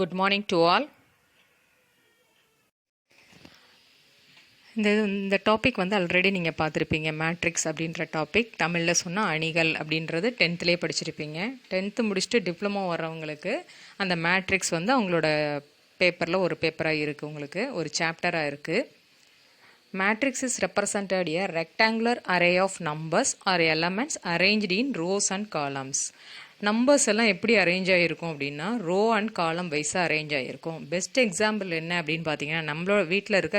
Good morning to all. இந்த topic வந்து already நீங்கள் பார்த்துருப்பீங்க. மேட்ரிக்ஸ் அப்படின்ற டாபிக் தமிழில் சொன்னால் அணிகள் அப்படின்றது 10th படிச்சிருப்பீங்க. 10th முடிச்சுட்டு டிப்ளமோ வர்றவங்களுக்கு அந்த மேட்ரிக்ஸ் வந்து அவங்களோட பேப்பரில் ஒரு பேப்பராக இருக்குது, உங்களுக்கு ஒரு சாப்டராக இருக்குது. Matrix is represented a rectangular array of numbers or elements arranged in rows and columns. Numbers எல்லாம் எப்படி அரேஞ்ச் ஆகிருக்கும் அப்படின்னா ரோ அண்ட் காலம் வைஸாக அரேஞ்ச் ஆகிருக்கும். பெஸ்ட் எக்ஸாம்பிள் என்ன அப்படின்னு பார்த்தீங்கன்னா நம்மளோட வீட்டில் இருக்க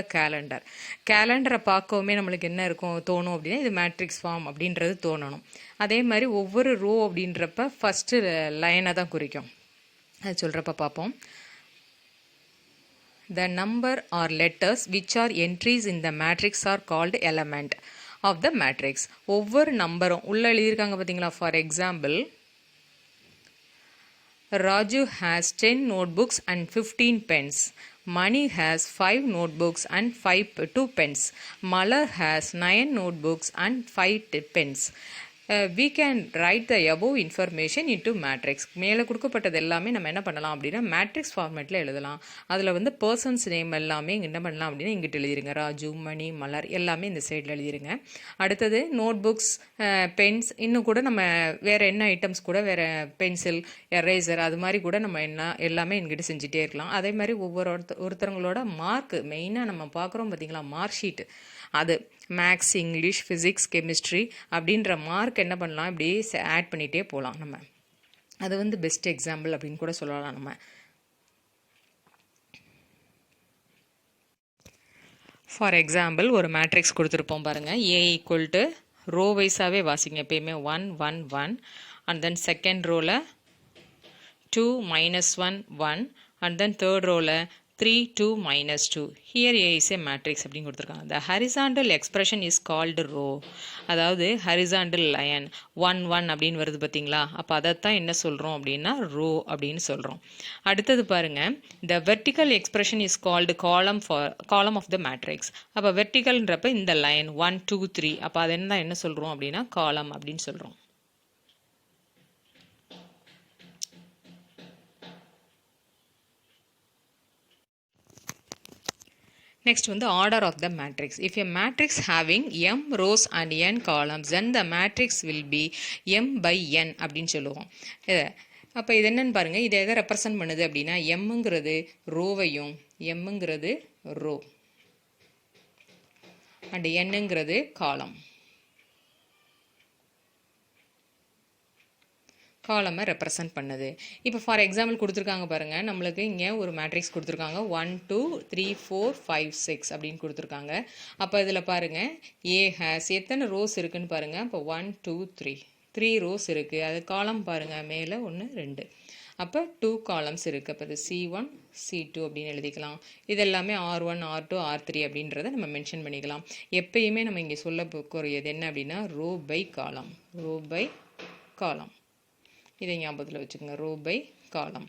கேலண்டரை பார்க்கவுமே நம்மளுக்கு என்ன இருக்கும் தோணும் அப்படின்னா இது மேட்ரிக்ஸ் ஃபார்ம் அப்படின்றது தோணணும். அதே மாதிரி ஒவ்வொரு ரோ அப்படின்றப்ப ஃபஸ்ட்டு லைனை தான் குறிக்கும். அது சொல்கிறப்ப பார்ப்போம். The number or letters which are entries in the matrix are called element of the matrix. ஒவ்வொரு நம்பரும் உள்ள எழுதியிருக்காங்க பார்த்தீங்களா. For example, Raju has 10 notebooks and 15 pens. Mani has 5 notebooks and 2 pens. Malar has 9 notebooks and 5 pens. We can write the above information into matrix. மேலே கொடுக்கப்பட்டது எல்லாமே நம்ம என்ன பண்ணலாம் அப்படின்னா மேட்ரிக்ஸ் ஃபார்மேட்டில் எழுதலாம். அதில் வந்து பர்சன்ஸ் நேம் எல்லாமே என்ன பண்ணலாம் அப்படின்னா இங்கிட்ட எழுதிருங்க. ராஜு, மணி, மலர் எல்லாமே இந்த சைடில் எழுதிருங்க. அடுத்தது நோட் புக்ஸ், பென்ஸ், இன்னும் கூட நம்ம வேறு என்ன ஐட்டம்ஸ் கூட வேறு பென்சில், எரேசர் அது மாதிரி கூட நம்ம என்ன எல்லாமே எங்கிட்ட செஞ்சுட்டே இருக்கலாம். அதே மாதிரி ஒருத்தவங்களோட மார்க் மெயினாக நம்ம பார்க்குறோம் பார்த்தீங்களா, மார்க் ஷீட்டு, அது மேக்ஸ், இங்கிலீஷ், ஃபிசிக்ஸ், கெமிஸ்ட்ரி அப்படின்ற மார்க் என்ன பண்ணலாம் இப்படி ஆட் பண்ணிகிட்டே போகலாம். நம்ம அது வந்து பெஸ்ட் எக்ஸாம்பிள் அப்படின்னு கூட சொல்லலாம். நம்ம ஃபார் எக்ஸாம்பிள் ஒரு மேட்ரிக்ஸ் கொடுத்துருப்போம் பாருங்கள். ஏ ஈக்குவல் டு ரோ வைஸாகவே வாசிங்க எப்பயுமே 1 1 1 அண்ட் தென் செகண்ட் ரோவில் 2 -1 1 அண்ட் தென் தேர்ட் ரோவில் 3 2 -2. Here A is a matrix அப்படின்னு கொடுத்துருக்காங்க. The horizontal expression is called row. அதாவது horizontal line 1 1 அப்படின்னு வருது பார்த்தீங்களா. அப்போ அதைத்தான் என்ன சொல்கிறோம் அப்படின்னா row அப்படின்னு சொல்கிறோம். அடுத்தது பாருங்க, the vertical expression is called column of the matrix. அப்போ வெர்டிக்கல்ன்றப்ப இந்த லைன் 1 2 3, அப்போ அது என்ன சொல்கிறோம் அப்படின்னா காலம் அப்படின்னு சொல்கிறோம். Next வந்து order of the matrix. If a matrix having m rows and n columns, then the matrix will be m by n அப்படின்னு சொல்லுவோம். அப்போ இது என்னன்னு பாருங்கள், இதை எதை ரெப்ரசன்ட் பண்ணுது அப்படின்னா எம்ங்கிறது ரோவையும், எம்ங்கிறது ரோ அண்ட் என்னங்கிறது காலம், காலமை ரெப்ரசன்ட் பண்ணுது. இப்போ ஃபார் எக்ஸாம்பிள் கொடுத்துருக்காங்க பாருங்கள், நம்மளுக்கு இங்கே ஒரு மேட்ரிக்ஸ் கொடுத்துருக்காங்க 1 2 3 4 5 6 அப்படின்னு கொடுத்துருக்காங்க. அப்போ இதில் பாருங்கள் ஏ ஹேஸ் எத்தனை ரோஸ் இருக்குதுன்னு பாருங்கள். இப்போ 1 2 3 ரோஸ் இருக்குது. அது காலம் பாருங்கள், மேலே 1 2, அப்போ 2 காலம்ஸ் இருக்குது. அப்போ இது C1 C2 அப்படின்னு எழுதிக்கலாம். இது எல்லாமே R1 R2 R3 அப்படின்றத நம்ம மென்ஷன் பண்ணிக்கலாம். எப்பயுமே நம்ம இங்கே சொல்ல போகிறது என்ன அப்படின்னா row by column, row by column, இதை ஞாபகத்தில் வச்சுக்கோங்க. Row by column,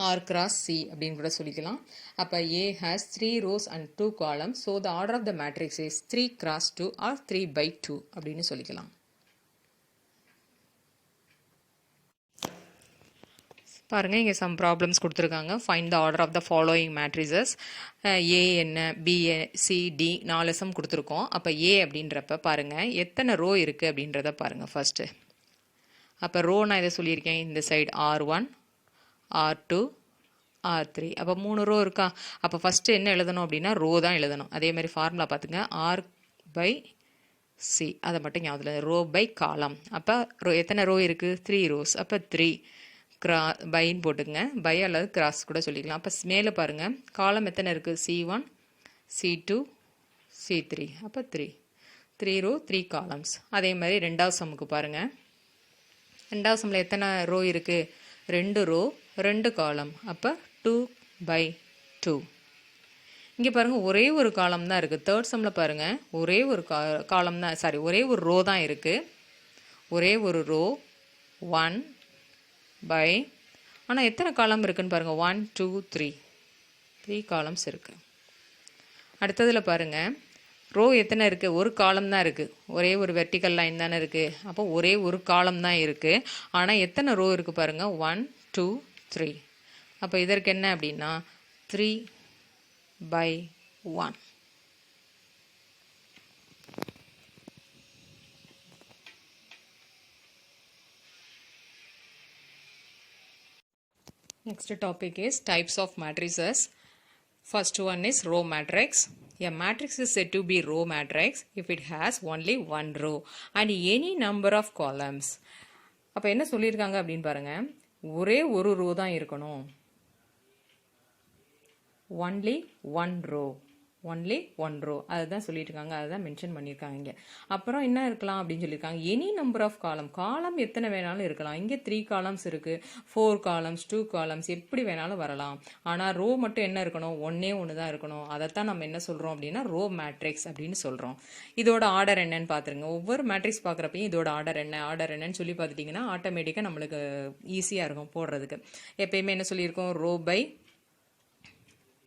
R cross C அப்படின்னு கூட சொல்லிக்கலாம். அப்போ A has 3 rows and 2 columns. So the order of the matrix is 3 x 2 or 3 by 2 அப்படின்னு சொல்லிக்கலாம். பாருங்கள், இங்கே சம் ப்ராப்ளம்ஸ் கொடுத்துருக்காங்க. Find the order of the following matrices. A என்ன, பி சி டி 4 சம் கொடுத்துருக்கோம். அப்போ ஏ அப்படின்றப்ப பாருங்கள் எத்தனை ரோ இருக்குது அப்படின்றத பாருங்கள் ஃபஸ்ட்டு. அப்போ ரோ நான் இதை சொல்லியிருக்கேன், இந்த சைடு R1 R2 R3, அப்போ 3 ரோ இருக்கா. அப்போ ஃபஸ்ட்டு என்ன எழுதணும் அப்படின்னா ரோ தான் எழுதணும். அதே மாதிரி ஃபார்முலா பார்த்துங்க, R by C, அதை மட்டும் ஞாபகம். ரோ பை காலம், அப்போ எத்தனை ரோ இருக்குது 3 rows. அப்போ 3 பைன்னு போட்டுங்க, பை அல்லது கிராஸ் கூட சொல்லிக்கலாம். அப்போ மேலே பாருங்கள் காலம் எத்தனை இருக்குது C1 C2 C3, அப்போ 3 row 3 columns. அதே மாதிரி ரெண்டாவது சம்முக்கு பாருங்கள், ரெண்டாவது சம்மில் எத்தனை ரோ இருக்குது 2 ரோ 2 காலம், அப்போ 2 by 2. இங்கே பாருங்கள் ஒரே ஒரு காலம் தான் இருக்குது. தேர்ட் சம்மில் பாருங்கள் ஒரே ஒரு காலம் தான், சாரி ஒரே ஒரு ரோ தான் இருக்குது. ஒரே ஒரு ரோ 1 by, ஆனால் எத்தனை காலம் இருக்குதுன்னு பாருங்கள் 1 2 3 காலம்ஸ் இருக்குது. அடுத்ததில் பாருங்கள் ரோ எத்தனை இருக்குது, ஒரு காலம் தான் இருக்குது. ஒரே ஒரு வெர்டிக்கல் லைன் தானே இருக்குது. அப்போ ஒரே ஒரு காலம் தான் இருக்குது. ஆனால் எத்தனை ரோ இருக்குது பாருங்கள் 1 2 3. அப்போ இதற்கு என்ன அப்படின்னா 3/1. Next topic is types of matrices. First one is row matrix. A matrix is said to be row matrix if it has only one row and any number of columns. அப்போ என்ன சொல்லியிருக்காங்க அப்படின்னு பாருங்க, ஒரே ஒரு ரோ தான் இருக்கணும். only one row அதுதான் சொல்லிட்டு இருக்காங்க, அதுதான் மென்ஷன் பண்ணியிருக்காங்க இங்கே. அப்புறம் என்ன இருக்கலாம் அப்படின்னு சொல்லியிருக்காங்க, எனி நம்பர் ஆஃப் காலம் எத்தனை வேணாலும் இருக்கலாம். இங்கே 3 காலம்ஸ் இருக்கு, 4 காலம்ஸ், 2 காலம்ஸ், எப்படி வேணாலும் வரலாம். ஆனால் ரோ மட்டும் என்ன இருக்கணும், ஒன்னே ஒன்று தான் இருக்கணும். அதைத்தான் நம்ம என்ன சொல்றோம் அப்படின்னா ரோ மேட்ரிக்ஸ் அப்படின்னு சொல்றோம். இதோட ஆர்டர் என்னன்னு பார்த்துருங்க. ஒவ்வொரு மேட்ரிக்ஸ் பார்க்குறப்பையும் இதோட ஆர்டர் என்னன்னு சொல்லி பார்த்துட்டிங்கன்னா ஆட்டோமேட்டிக்காக நம்மளுக்கு ஈஸியாக இருக்கும் போடுறதுக்கு. எப்பயுமே என்ன சொல்லியிருக்கோம், ரோ பை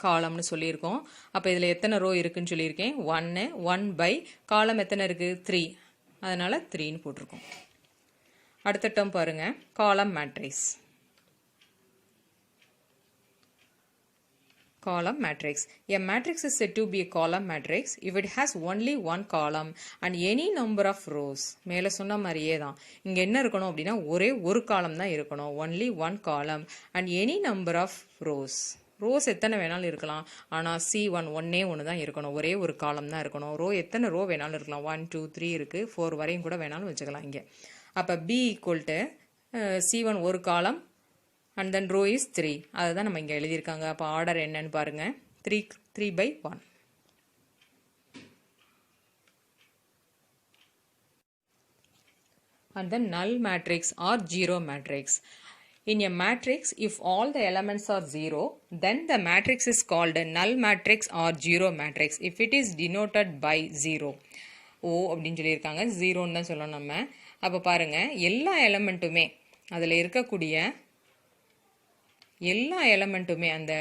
காலம்னு சொல்லியிருக்கோம். அப்போ இதில் எத்தனை ரோ இருக்குன்னு சொல்லியிருக்கேன், 1 பை காலம் எத்தனை இருக்குது, 3. அதனால் 3ன்னு போட்டிருக்கோம். அடுத்த டேர்ம் பாருங்க, காலம் matrix. Column matrix. A matrix is said to be a column matrix if it has only one column and any number of rows. மேலே சொன்ன மாதிரியே தான் இங்கே என்ன இருக்கணும் அப்படின்னா ஒரே ஒரு காலம் தான் இருக்கணும். only one column and any number of rows. Rose எத்தனை வேணாலும் இருக்கலாம், ஆனால் C1 ஒன்னே ஒன்று தான் இருக்கணும், ஒரே ஒரு காலம் தான் இருக்கணும். எத்தனை ரோ வேணாலும் இருக்கலாம், 1 2 3 இருக்குது, 4 வரையும் கூட வேணாலும் வச்சுக்கலாம் இங்கே. அப்போ B = C1 ஒரு காலம் அண்ட் தென் ரோ இஸ் 3. அதுதான் நம்ம இங்கே எழுதியிருக்காங்க. அப்போ ஆர்டர் என்னன்னு பாருங்க, 3/1. And then null matrix or zero matrix. In a matrix, if all the elements are 0, then the matrix is called a null matrix or zero matrix if it is denoted by 0. அப்படின்னு சொல்லியிருக்காங்க, 0ன்னு தான் சொல்லணும் நம்ம. அப்போ பாருங்க, எல்லா எலமெண்ட்டுமே அதில் இருக்கக்கூடிய எல்லா எலமெண்ட்டுமே அந்த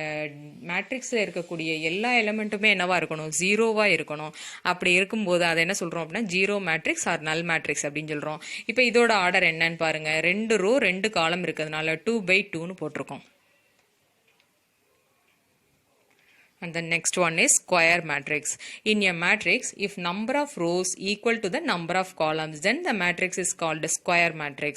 மேட்ரிக்ஸில் இருக்கக்கூடிய எல்லா எலமெண்ட்டுமே என்னவா இருக்கணும், 0வா இருக்கணும். அப்படி இருக்கும்போது அதை என்ன சொல்கிறோம் அப்படின்னா ஜீரோ மேட்ரிக்ஸ் ஆர் நல் மேட்ரிக்ஸ் அப்படின்னு சொல்கிறோம். இப்போ இதோட ஆர்டர் என்னன்னு பாருங்க, 2 ரோ 2 காலம் இருக்கிறதுனால 2/2ன்னு போட்டிருக்கோம். And the next one is square matrix. In a matrix, if number of rows equal to the number of columns, then the matrix is called a square matrix.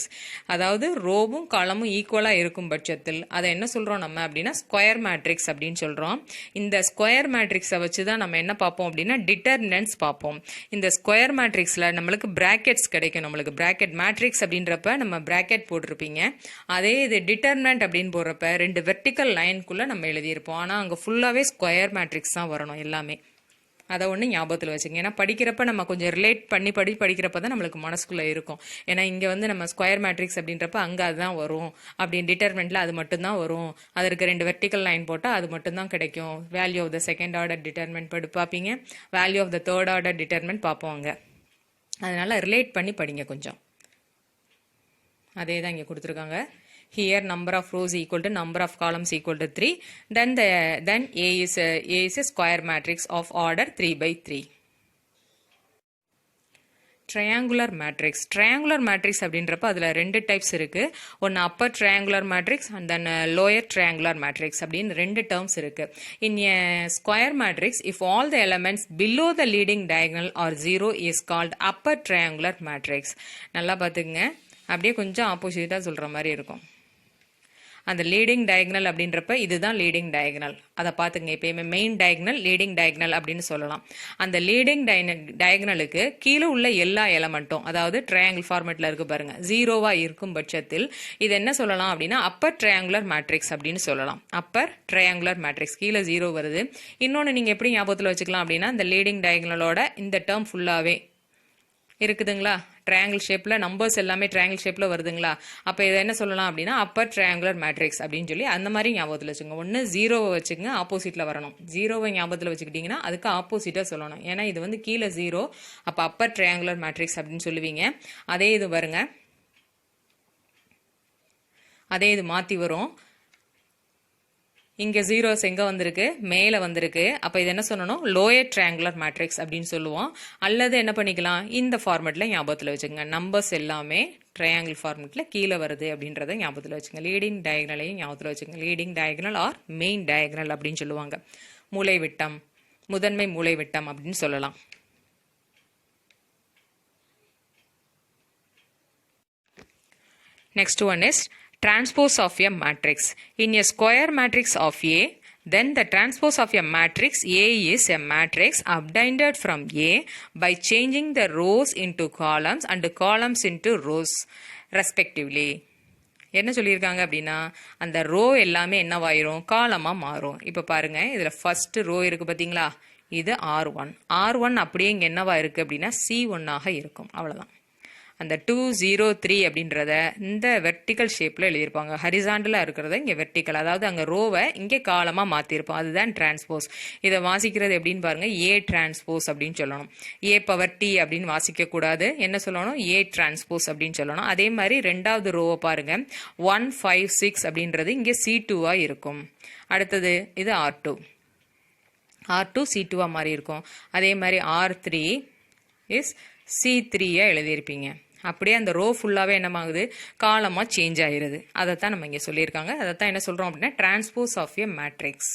அதாவது ரோவும் காலமும் ஈக்குவலாக இருக்கும் பட்சத்தில் அதை என்ன சொல்கிறோம் நம்ம அப்படின்னா ஸ்கொயர் மேட்ரிக்ஸ் அப்படின்னு சொல்கிறோம். இந்த ஸ்கொயர் மேட்ரிக்ஸை வச்சு தான் நம்ம என்ன பார்ப்போம் அப்படின்னா டிட்டர்மினன்ட்ஸ் பார்ப்போம். இந்த ஸ்கொயர் மேட்ரிக்ஸில் நம்மளுக்கு பிராக்கெட்ஸ் கிடைக்கும். நம்மளுக்கு பிராக்கெட் மேட்ரிக்ஸ் அப்படின்றப்ப நம்ம பிராக்கெட் போட்டிருப்பீங்க. அதே இது டிட்டர்மினன்ட் அப்படின்னு போடுறப்ப 2 வெர்டிக்கல் லைனுக்குள்ளே நம்ம எழுதியிருப்போம். ஆனால் அங்கே ஃபுல்லாகவே ஸ்கொயர் மேட்ரிக்ஸ் தான் வரணும் எல்லாமே. அதை ஒன்று ஞாபகத்தில் வச்சுங்க. ஏன்னா படிக்கிறப்ப நம்ம கொஞ்சம் ரிலேட் பண்ணி படிக்கிறப்ப தான் நம்மளுக்கு மனசுக்குள்ளே இருக்கும். ஏன்னா இங்கே வந்து நம்ம ஸ்கொயர் மேட்ரிக்ஸ் அப்படின்றப்ப அங்கே அதுதான் வரும், அப்படின்னு டிட்டர்மெண்ட்டில் அது மட்டும்தான் வரும். அதற்கு 2 வெர்டிக்கல் லைன் போட்டால் அது மட்டும்தான் கிடைக்கும். Value of the second order determinant பார்ப்பீங்க, value of the third order determinant பார்ப்போம் அங்கே. அதனால் ரிலேட் பண்ணி படிங்க கொஞ்சம். அதே தான் இங்கே கொடுத்துருக்காங்க. Here number of rows equal to number of columns equal to 3. Then A is a square matrix of order 3/3. Triangular matrix. Triangular matrix அப்படின்றப்ப அதில் 2 டைப்ஸ் இருக்கு. ஒன்று upper triangular matrix and then lower triangular matrix அப்படின்னு 2 terms இருக்கு. In a square matrix, if all the elements below the leading diagonal are 0 is called upper triangular matrix. நல்லா பார்த்துக்குங்க, அப்படியே கொஞ்சம் ஆப்போசிட்டாக சொல்கிற மாதிரி இருக்கும். அந்த லீடிங் டயகனல் அப்படின்றப்ப இதுதான் லீடிங் டயகனல். அதை பார்த்துங்க, எப்பயுமே மெயின் டயகனல் லீடிங் டயகனல் அப்படின்னு சொல்லலாம். அந்த லீடிங் டயகனலுக்கு கீழே உள்ள எல்லா எலமெண்ட்டும், அதாவது ட்ரையாங்கிள் ஃபார்மேட்டில் இருக்கு பாருங்க, 0வா இருக்கும் பட்சத்தில் இது என்ன சொல்லலாம் அப்படின்னா அப்பர் ட்ரையாங்குலர் மேட்ரிக்ஸ் அப்படின்னு சொல்லலாம். அப்பர் ட்ரையாங்குலர் மேட்ரிக்ஸ், கீழே 0 வருது. இன்னொன்று நீங்கள் எப்படி ஞாபகத்தில் வச்சுக்கலாம் அப்படின்னா இந்த லீடிங் டயகனலோட இந்த டேர்ம் ஃபுல்லாகவே இருக்குதுங்களா, ட்ரையாங்கிள் ஷேப்பில் நம்பர்ஸ் எல்லாமே ட்ரையாங்கிள் ஷேப்பில் வருதுங்களா. அப்போ இதை என்ன சொல்லலாம் அப்படின்னா அப்பர் ட்ரையாங்குலர் மேட்ரிக்ஸ் அப்படின்னு சொல்லி அந்த மாதிரி ஞாபகத்தில் வச்சுக்கோங்க. ஒன்று 0வை வச்சுக்கோங்க, ஆப்போசிட்டில் வரணும். 0வை ஞாபகத்தில் வச்சுக்கிட்டிங்கன்னா அதுக்கு ஆப்போசிட்டாக சொல்லணும். ஏன்னா இது வந்து கீழே 0, அப்போ அப்பர் ட்ரையாங்குலர் மேட்ரிக்ஸ் அப்படின்னு சொல்லுவீங்க. அதே இது வருங்க, அதே இது மாற்றி வரும். இங்கே 0s எங்கே வந்திருக்கு, மேலே வந்திருக்கு. அப்போ இது என்ன சொல்லணும், லோயர் ட்ரையாங்குலர் மேட்ரிக்ஸ் அப்படின்னு சொல்லுவோம். அல்லது என்ன பண்ணிக்கலாம், இந்த ஃபார்மேட்டில் ஞாபகத்தில் வச்சுக்கோங்க. நம்பர்ஸ் எல்லாமே ட்ரையாங்கிள் ஃபார்மேட்டில் கீழே வருது அப்படின்றத ஞாபகத்தில் வச்சுங்க. லீடிங் டயகனலையும் ஞாபகத்தில் வச்சுங்க. Leading diagonal or main diagonal அப்படின்னு சொல்லுவாங்க. மூலைவிட்டம், முதன்மை மூலைவிட்டம் அப்படின்னு சொல்லலாம். Next one is transpose of a matrix. In a square matrix of A, then the transpose of a matrix A is a matrix obtained from A by changing the rows into columns and columns into rows respectively. என்ன சொல்லியிருக்காங்க அப்படின்னா, அந்த row எல்லாமே என்னவாயிரும், காலமாக மாறும். இப்போ பாருங்க, இதில் ஃபர்ஸ்ட் ரோ இருக்குது பார்த்தீங்களா, இது R1. R1 அப்படியே இங்கே என்னவா இருக்குது அப்படின்னா C1ஆக இருக்கும். அவ்வளோதான். அந்த 203 அப்படின்றத இந்த வெர்டிக்கல் ஷேப்பில் எழுதியிருப்பாங்க. ஹரிசாண்டலாக இருக்கிறத இங்கே வெர்டிக்கல், அதாவது அங்கே ரோவை இங்கே காலமாக மாற்றிருப்போம். அதுதான் டிரான்ஸ்போஸ். இதை வாசிக்கிறது எப்படின்னு பாருங்கள், ஏ டிரான்ஸ்போஸ் அப்படின்னு சொல்லணும். ஏ பவர் டி அப்படின்னு வாசிக்கக்கூடாது. என்ன சொல்லணும், ஏ டிரான்ஸ்போஸ் அப்படின்னு சொல்லணும். அதே மாதிரி ரெண்டாவது ரோவை பாருங்கள், 156 அப்படின்றது இங்கே C2வாக இருக்கும். அடுத்தது இது R2, R2 C2வாக மாறி இருக்கும். அதே மாதிரி R3 இஸ் C3யை எழுதியிருப்பீங்க. அப்படியே அந்த ரோ ஃபுல்லாகவே என்னமாகுது, காலமாக சேஞ்ச் ஆகிருது. அதைத்தான் நம்ம இங்கே சொல்லியிருக்காங்க. அதைத்தான் என்ன சொல்கிறோம் அப்படின்னா டிரான்ஸ்போஸ் ஆஃப் எ மேட்ரிக்ஸ்.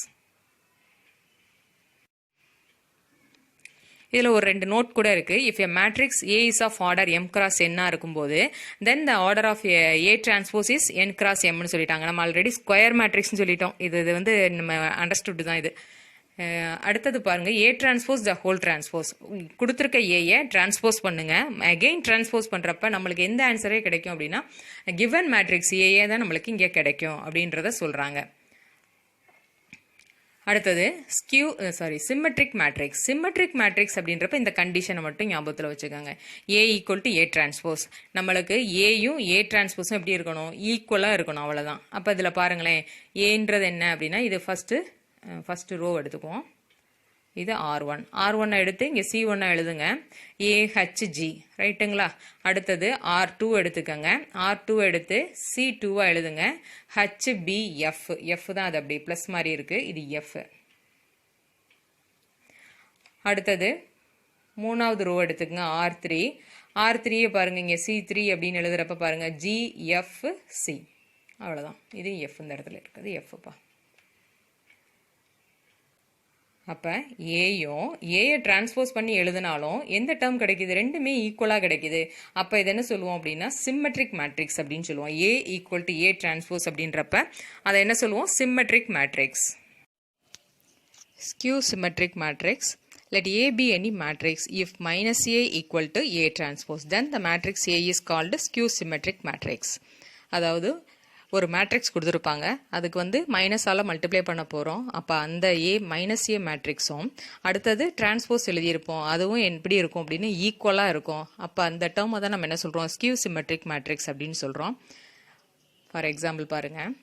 இதில் ஒரு 2 நோட் கூட இருக்குது. If a matrix A is of order M cross என்னாக இருக்கும்போது then the order of A transpose is N cross எம்னு சொல்லிட்டாங்க. நம்ம ஆல்ரெடி ஸ்கொயர் மேட்ரிக்ஸ்னு சொல்லிட்டோம். இது வந்து நம்ம அண்டர்ஸ்டுட் தான் இது. அடுத்தது பாருங்க, ஏ டிரான்ஸ்போஸ் த ஹோல் டிரான்ஸ்போஸ். கொடுத்துருக்க ஏயை டிரான்ஸ்போஸ் பண்ணுங்க. அகெயின் டிரான்ஸ்போஸ் பண்ணுறப்ப நம்மளுக்கு எந்த ஆன்சரே கிடைக்கும் அப்படின்னா கிவன் மேட்ரிக்ஸ் ஏஏ தான் நம்மளுக்கு இங்கே கிடைக்கும் அப்படின்றத சொல்கிறாங்க. அடுத்தது சிம்மெட்ரிக் மேட்ரிக்ஸ். சிம்மெட்ரிக் மேட்ரிக்ஸ் அப்படின்றப்ப இந்த கண்டிஷனை மட்டும் ஞாபகத்தில் வச்சுக்கோங்க. ஏ ஈக்குவல் டு ஏ டிரான்ஸ்போஸ். நம்மளுக்கு ஏயும் ஏ டிரான்ஸ்போஸும் எப்படி இருக்கணும், ஈக்குவலாக இருக்கணும். அவ்வளோதான். அப்போ இதில் பாருங்களேன், ஏன்றது என்ன அப்படின்னா இது ஃபஸ்ட்டு ரோ எடுத்துக்குவோம். இது R1 எடுத்து இங்கே C1 எழுதுங்க. AHG ரைட்டுங்களா. அடுத்தது R2 எடுத்துக்கங்க. R2 எடுத்து C2 எழுதுங்க. HBF, F தான் அது அப்படி ப்ளஸ் மாதிரி இருக்குது, இது F. அடுத்தது மூணாவது ரோ எடுத்துக்கங்க, R3 பாருங்க இங்கே C3 அப்படின்னு எழுதுறப்ப பாருங்க GFC. அவ்வளோதான். இது F இந்த இடத்துல இருக்குது, Fப்பா. அப்போ ஏயை டிரான்ஸ்போஸ் பண்ணி எழுதினாலும் எந்த டேர்ம் கிடைக்குது, ரெண்டுமே ஈக்குவலாக கிடைக்குது. அப்போ இது என்ன சொல்லுவோம் அப்படின்னா சிம்மெட்ரிக் மேட்ரிக்ஸ் அப்படின்னு சொல்லுவோம். ஏ ஈக்குவல் டு ஏ டிரான்ஸ்போஸ் அப்படின்றப்ப அதை என்ன சொல்லுவோம், symmetric matrix. Skew symmetric matrix. Let A be any matrix if minus A equal to A transpose, then the matrix A is called skew symmetric matrix. அதாவது ஒரு matrix கொடுத்துருப்பாங்க, அதுக்கு வந்து மைனஸால் multiply பண்ண போகிறோம். அப்போ அந்த மைனஸ் ஏ மேட்ரிக்ஸும் அடுத்தது டிரான்ஸ்போஸ் எழுதியிருப்போம், அதுவும் எப்படி இருக்கும் அப்படின்னு ஈக்குவலாக இருக்கும். அப்போ அந்த டேர்மை தான் நம்ம என்ன சொல்கிறோம், ஸ்கியூ சிமெட்ரிக் மேட்ரிக்ஸ் அப்படின்னு சொல்கிறோம். ஃபார் எக்ஸாம்பிள் பாருங்கள்,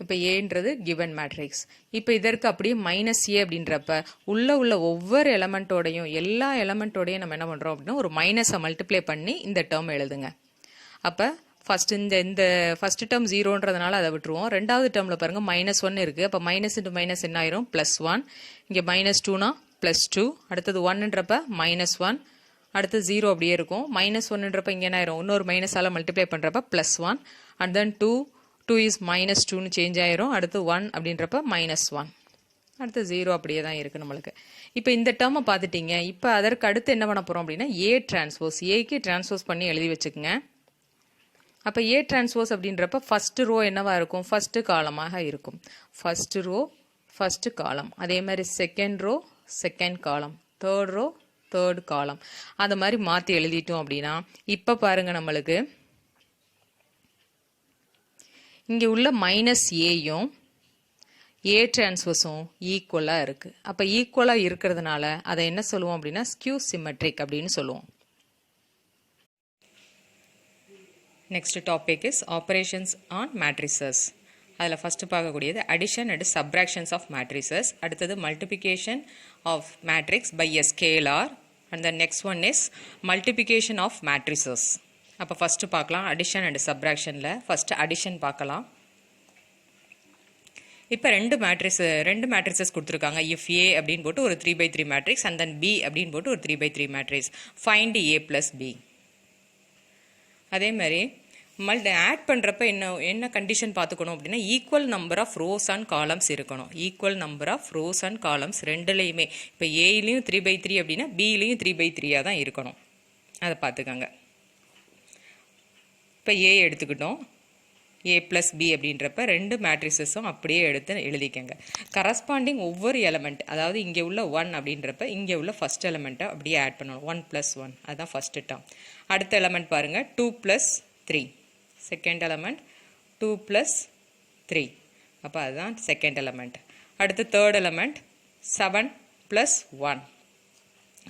இப்போ ஏன்றது கிவன் மேட்ரிக்ஸ். இப்போ இதற்கு அப்படியே மைனஸ் ஏ அப்படின்றப்ப உள்ள ஒவ்வொரு எலமெண்ட்டோடையும் எல்லா எலமெண்ட்டோடையும் நம்ம என்ன பண்ணுறோம் அப்படின்னா ஒரு மைனஸை மல்டிப்ளை பண்ணி இந்த டேர்ம் எழுதுங்க. அப்போ இந்த ஃபஸ்ட் டேர்ம் 0ன்றதுனால அதை விட்டுருவோம். ரெண்டாவது டேர்மில் பாருங்கள் -1 இருக்குது. அப்போ மைனஸ் இன்ட்டு மைனஸ் என்ன ஆயிரும், +1. இங்கே -2னா +2. அடுத்தது 1ன்றப்ப -1. அடுத்து 0 அப்படியே இருக்கும். -1ன்றப்ப இங்கே என்ன ஆயிரும், இன்னொரு மைனஸால் மல்டிப்ளை பண்ணுறப்ப +1. அண்ட் தென் 2 இஸ் -2ன்னு சேஞ்ச் ஆயிரும். அடுத்து 1 அப்படின்றப்ப -1. அடுத்து 0 அப்படியே தான் இருக்குது நம்மளுக்கு. இப்போ இந்த டேர்மை பார்த்துட்டிங்க. இப்போ அதற்கு அடுத்து என்ன பண்ண போகிறோம் அப்படின்னா ஏ டிரான்ஸ்போஸ், ஏக்கு டிரான்ஸ்போஸ் பண்ணி எழுதி வச்சுக்கோங்க. அப்போ ஏ டிரான்ஸ்போஸ் அப்படின்றப்ப ஃபஸ்ட்டு ரோ என்னவா இருக்கும், ஃபஸ்ட்டு காலமாக இருக்கும். ஃபஸ்ட்டு ரோ ஃபஸ்ட்டு காலம், அதே மாதிரி second row second column, third row third column, அந்த மாதிரி மாற்றி எழுதிட்டோம் அப்படின்னா இப்போ பாருங்கள் நம்மளுக்கு இங்கே உள்ள மைனஸ் ஏயும் ஏ டிரான்ஸ்போஸும் ஈக்குவலாக இருக்குது. அப்போ ஈக்குவலாக இருக்கிறதுனால அதை என்ன சொல்லுவோம் அப்படின்னா ஸ்கியூ சிமெட்ரிக் அப்படின்னு சொல்லுவோம். Next topic is operations on matrices. அதில் ஃபஸ்ட்டு பார்க்கக்கூடியது addition and subtractions of matrices. அடுத்தது multiplication of matrix by a scalar. And the next one is multiplication of matrices. அப்போ ஃபஸ்ட்டு பார்க்கலாம் அடிஷன் அண்ட் சப்ராக்ஷனில். First addition பார்க்கலாம். இப்போ ரெண்டு matrices கொடுத்துருக்காங்க. இஃப் ஏ அப்படின்னு போட்டு ஒரு 3/3 மேட்ரிக்ஸ் அண்ட் தென் பி அப்படின்னு போட்டு ஒரு 3/3 matrix. Find A plus B. அதே மாதிரி ஆட் பண்ணுறப்ப என்ன கண்டிஷன் பார்த்துக்கணும் அப்படின்னா equal number of rows and columns இருக்கணும். Equal number of rows and columns ரெண்டுலேயுமே. இப்போ ஏலையும் 3/3 அப்படின்னா பிலையும் 3/3 தான் இருக்கணும். அதை பார்த்துக்கோங்க. இப்போ ஏ எடுத்துக்கிட்டோம். ஏ ப்ளஸ் பி அப்படின்றப்ப ரெண்டு மேட்ரிசஸும் அப்படியே எடுத்து எழுதிக்கங்க. கரஸ்பாண்டிங் ஒவ்வொரு எலமெண்ட், அதாவது இங்கே உள்ள 1 அப்படின்றப்ப இங்கே உள்ள ஃபர்ஸ்ட் எலமெண்ட்டை அப்படியே ஆட் பண்ணணும். 1 + 1 அதுதான் ஃபர்ஸ்ட் டேர்ம். அடுத்த எலமெண்ட் பாருங்கள் 2 + 3. Second element 2 + 3. அப்போ அதுதான் செகண்ட் எலமெண்ட். அடுத்து தேர்ட் எலமெண்ட் 7 + 1.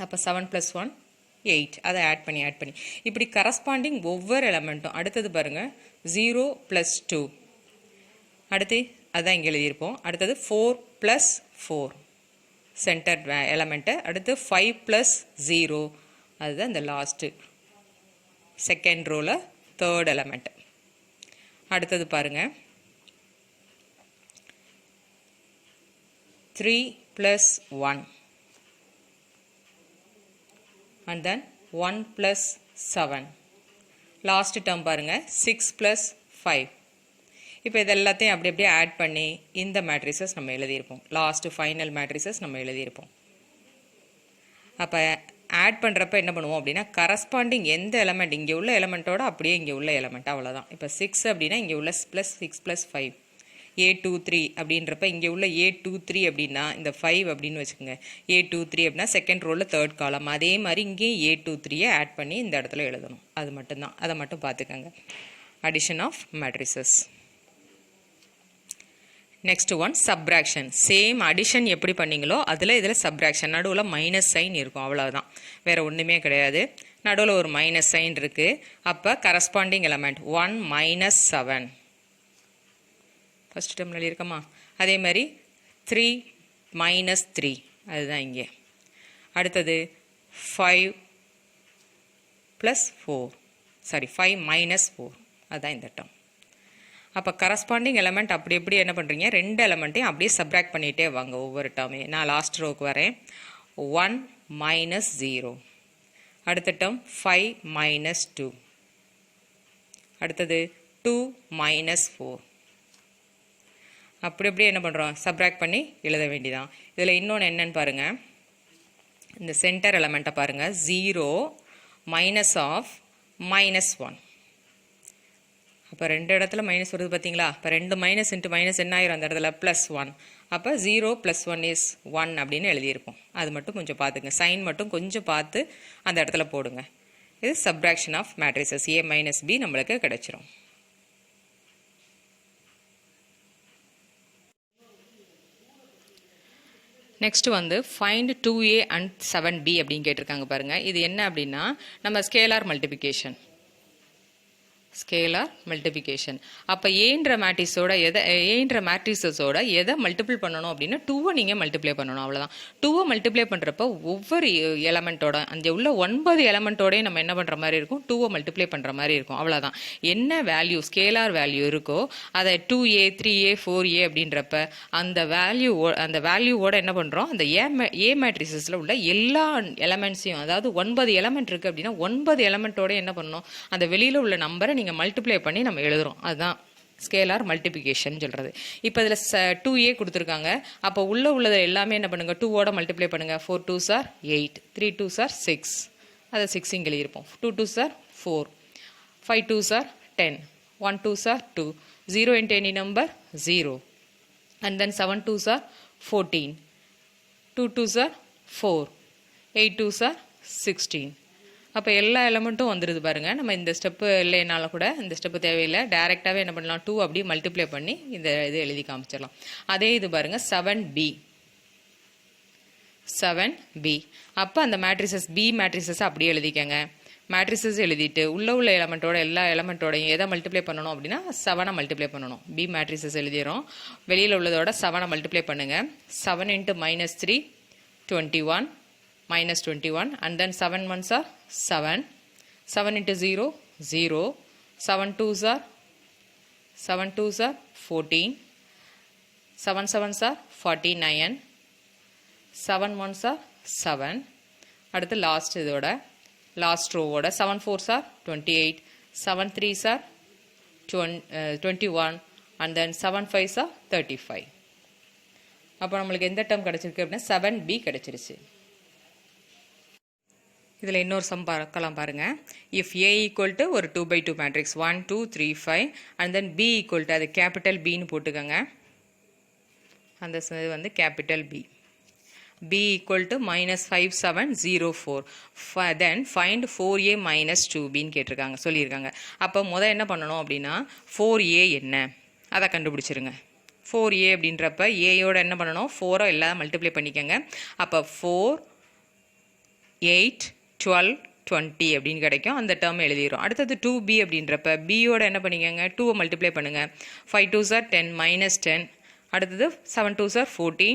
அப்போ 7 + 1 8. அதை ஆட் பண்ணி இப்படி கரஸ்பாண்டிங் ஒவ்வொரு எலமெண்ட்டும். அடுத்தது பாருங்கள் 0 + 2. அடுத்து அதான் இங்கே எழுதியிருப்போம். அடுத்தது 4 + 4 சென்டர் எலமெண்ட்டு. அடுத்து 5 + 0 அதுதான் இந்த லாஸ்ட்டு செகண்ட் ரோவில் தேர்ட் எலமெண்ட். அடுத்தது பாருங்கள் 3 + 1 and then 1 + 7. லாஸ்ட் டேர்ம் பாருங்கள் 6 + 5. இப்போ இது எல்லாத்தையும் அப்படியே ஆட் பண்ணி இந்த மேட்ரிசஸ் நம்ம எழுதியிருப்போம். லாஸ்ட்டு ஃபைனல் மேட்ரிசஸ் நம்ம எழுதியிருப்போம். அப்போ ஆட் பண்ணுறப்ப என்ன பண்ணுவோம் அப்படின்னா கரஸ்பாண்டிங் எந்த எலமெண்ட் இங்கே உள்ள எலமெண்ட்டோட அப்படியே இங்கே உள்ள எலமெண்ட், அவ்வளோதான். இப்போ 6 அப்படின்னா இங்கே உள்ள +6 + 5 A23 அப்படின்றப்ப இங்கே உள்ள A23 அப்படின்னா இந்த 5 அப்படின்னு வச்சுக்கோங்க. A23 அப்படின்னா செகண்ட் ரோவில் தேர்ட் காலம். அதே மாதிரி இங்கேயும் A23 ஆட் பண்ணி இந்த இடத்துல எழுதணும். அது மட்டும்தான். அதை மட்டும் பார்த்துக்கோங்க. Addition of matrices. Next one subtraction. Same addition எப்படி பண்ணீங்களோ இதில் சப்ராக்ஷன். நடுவில் மைனஸ் சைன் இருக்கும், அவ்வளோதான். வேறு ஒன்றுமே கிடையாது. நடுவில் ஒரு மைனஸ் சைன் இருக்குது. அப்போ கரஸ்பாண்டிங் எலமெண்ட் 1 - 7 ஃபஸ்ட் டேர்மில் எழுதியிருக்கோமா. அதே மாதிரி 3 - 3 அதுதான் இங்கே. அடுத்தது 5 + 4 5 - 4 அதுதான் இந்த டேர்ம். அப்போ கரஸ்பாண்டிங் எலமெண்ட் எப்படி என்ன பண்ணுறீங்க, ரெண்டு எலமெண்ட்டையும் அப்படியே சப்ராக்ட் பண்ணிகிட்டே வாங்க ஒவ்வொரு டேர்மே. நான் லாஸ்ட் ரோவுக்கு வரேன். 1 - 0. அடுத்த டேர்ம் 5 - 2. அடுத்தது 2 - 4. அப்படி என்ன பண்ணுறோம், சப்ராக்ட் பண்ணி எழுத வேண்டியதான். இதில் இன்னொன்று என்னன்னு பாருங்கள். இந்த சென்டர் எலமெண்ட்டை பாருங்கள். 0 - -1. அப்போ ரெண்டு இடத்துல மைனஸ் வருது பார்த்தீங்களா. இப்போ 2 மைனஸ் இன்ட்டு மைனஸ் என்ன ஆயிரும் அந்த இடத்துல +1. அப்போ 0 + 1 = 1 அப்படின்னு எழுதியிருப்போம். அது மட்டும் கொஞ்சம் பார்த்துங்க. சைன் மட்டும் கொஞ்சம் பார்த்து அந்த இடத்துல போடுங்க. இது subtraction of matrices. A - B நம்மளுக்கு கிடைச்சிரும். Next find 2A and 7B அப்படின்னு கேட்டிருக்காங்க பாருங்கள். இது என்ன அப்படின்னா நம்ம ஸ்கேலார் மல்டிபிகேஷன். அப்போ ஏன்ற மேட்ரிசஸோட எதை மல்டிபிள் பண்ணணும் அப்படின்னா 2 நீங்கள் மல்டிப்ளை பண்ணணும், அவ்வளோதான். 2 மல்டிப்ளை பண்ணுறப்போ ஒவ்வொரு எலமெண்ட்டோட அந்த உள்ள 9 எலமெண்ட்டோடய நம்ம என்ன பண்ணுற மாதிரி இருக்கும், 2 மல்டிப்ளை பண்ணுற மாதிரி இருக்கும், அவ்வளோதான். என்ன வேல்யூ ஸ்கேலார் வேல்யூ இருக்கோ அதை 2A 3A 4A அப்படின்றப்ப அந்த வேல்யூவோட என்ன பண்ணுறோம், அந்த ஏ மேட்ரிசஸில் உள்ள எல்லா எலமெண்ட்ஸையும், அதாவது 9 எலமெண்ட் இருக்குது அப்படின்னா 9 எலமெண்ட்டோட என்ன பண்ணணும், அந்த வெளியில் உள்ள நம்பரை நீங்கள் மல்டிப்ளை பண்ணி நம்ம எழுதுறோம். அதுதான் ஸ்கேலார் மல்டிபிகேஷன் சொல்கிறது. இப்போ இதில் 2A கொடுத்துருக்காங்க. அப்போ உள்ளதை எல்லாமே என்ன பண்ணுங்க, 2ஓட மல்டிப்ளை பண்ணுங்க. 4 2s are 8, 3 2s are 6. அதை 6 இங்கே எழுதியிருப்போம். 2 2s are 4, 5 2s are 10, 1 2s are 2, 0 into any number 0, and then 7 2s are 14, 2 2s are 4, 8 2s are 16. அப்போ எல்லா எலமெண்ட்டும் வந்துடுது பாருங்கள். நம்ம இந்த ஸ்டெப்பு இல்லைனாலும் கூட இந்த ஸ்டெப்பு தேவையில்லை, டேரெக்டாகவே என்ன பண்ணலாம், 2 அப்படியே மல்டிப்ளை பண்ணி இந்த இது எழுதி காமிச்சிடலாம். அதே இது பாருங்கள் 7B. அப்போ அந்த மேட்ரிசஸ் பி மேட்ரிசஸ் அப்படியே எழுதிக்கங்க. மேட்ரிசஸ் எழுதிட்டு உள்ள எலமெண்ட்டோட எல்லா எலமெண்ட்டோடையும் எதை மல்டிப்ளை பண்ணணும் அப்படின்னா 7 மல்டிப்ளை பண்ணணும். பி மேட்ரிசஸ் எழுதிடும். வெளியில் உள்ளதோட 7 மல்டிப்ளை பண்ணுங்கள். 7 into -3 21, -21, and then 7 1s are 7, 7 into 0 0, 7 2s are 14, 7 7s are 49, 7 1s are 7. அடுத்து லாஸ்ட் இதோட last ரோவோட 7 4s are 28, 7 3s are 21 and then 7 5s are 35. அப்போ நம்மளுக்கு எந்த டேர்ம் கிடச்சிருக்கு அப்படின்னா 7b கிடச்சிருச்சு. இதில் இன்னொரு சம் பார்க்கலாம் பாருங்கள். இஃப் ஏ ஈக்குவல் டு ஒரு 2x2 matrix 1 2 3 5 and then B equal to அது கேபிட்டல் பின்னு போட்டுக்கோங்க. அந்த இது வந்து capital B. b equal to minus 5704 then find 4a minus 2bன்னு கேட்டிருக்காங்க சொல்லியிருக்காங்க. அப்போ முதல் என்ன பண்ணணும் அப்படின்னா 4a என்ன அதை கண்டுபிடிச்சிருங்க. 4a அப்படின்றப்ப ஏயோட என்ன பண்ணணும் 4 எல்லாம் மல்டிப்ளை பண்ணிக்கோங்க. அப்போ 4 8 12 20 அப்படின்னு கிடைக்கும். அந்த டேர்ம் எழுதிடும். அடுத்தது 2b அப்படின்றப்ப பியோட என்ன பண்ணிக்கோங்க 2 மல்டிப்ளை பண்ணுங்கள். 5 2s are 10 minus 10. அடுத்தது 7 2s are 14,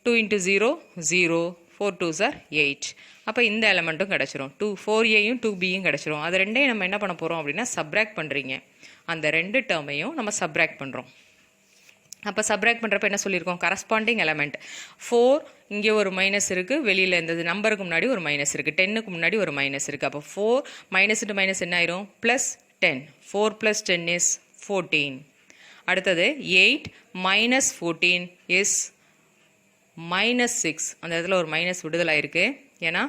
2 into 0 0, 4 2s are 8. அப்போ இந்த எலமெண்ட்டும் கிடச்சிரும். 4aயும் 2bயும் கிடச்சிரும். அது ரெண்டையும் நம்ம என்ன பண்ண போகிறோம் அப்படின்னா சப்ராக்ட் பண்ணுறீங்க. அந்த ரெண்டு டேர்மையும் நம்ம சப்ராக்ட் பண்ணுறோம். அப்போ சப்ராக்ட் பண்ணுறப்ப என்ன சொல்லியிருக்கோம் கரஸ்பாண்டிங் எலமெண்ட் 4 இங்கே ஒரு மைனஸ் இருக்குது. வெளியில் இந்த நம்பருக்கு முன்னாடி ஒரு மைனஸ் இருக்குது. 10க்கு முன்னாடி ஒரு மைனஸ் இருக்குது. அப்போ 4 மைனஸ் டு மைனஸ் என்ன ஆயிரும் ப்ளஸ் 10. 4 + 10 is 14. அடுத்தது 8 minus 14 is minus 6. அந்த இடத்துல ஒரு மைனஸ் விடுதலாக இருக்குது. ஏன்னா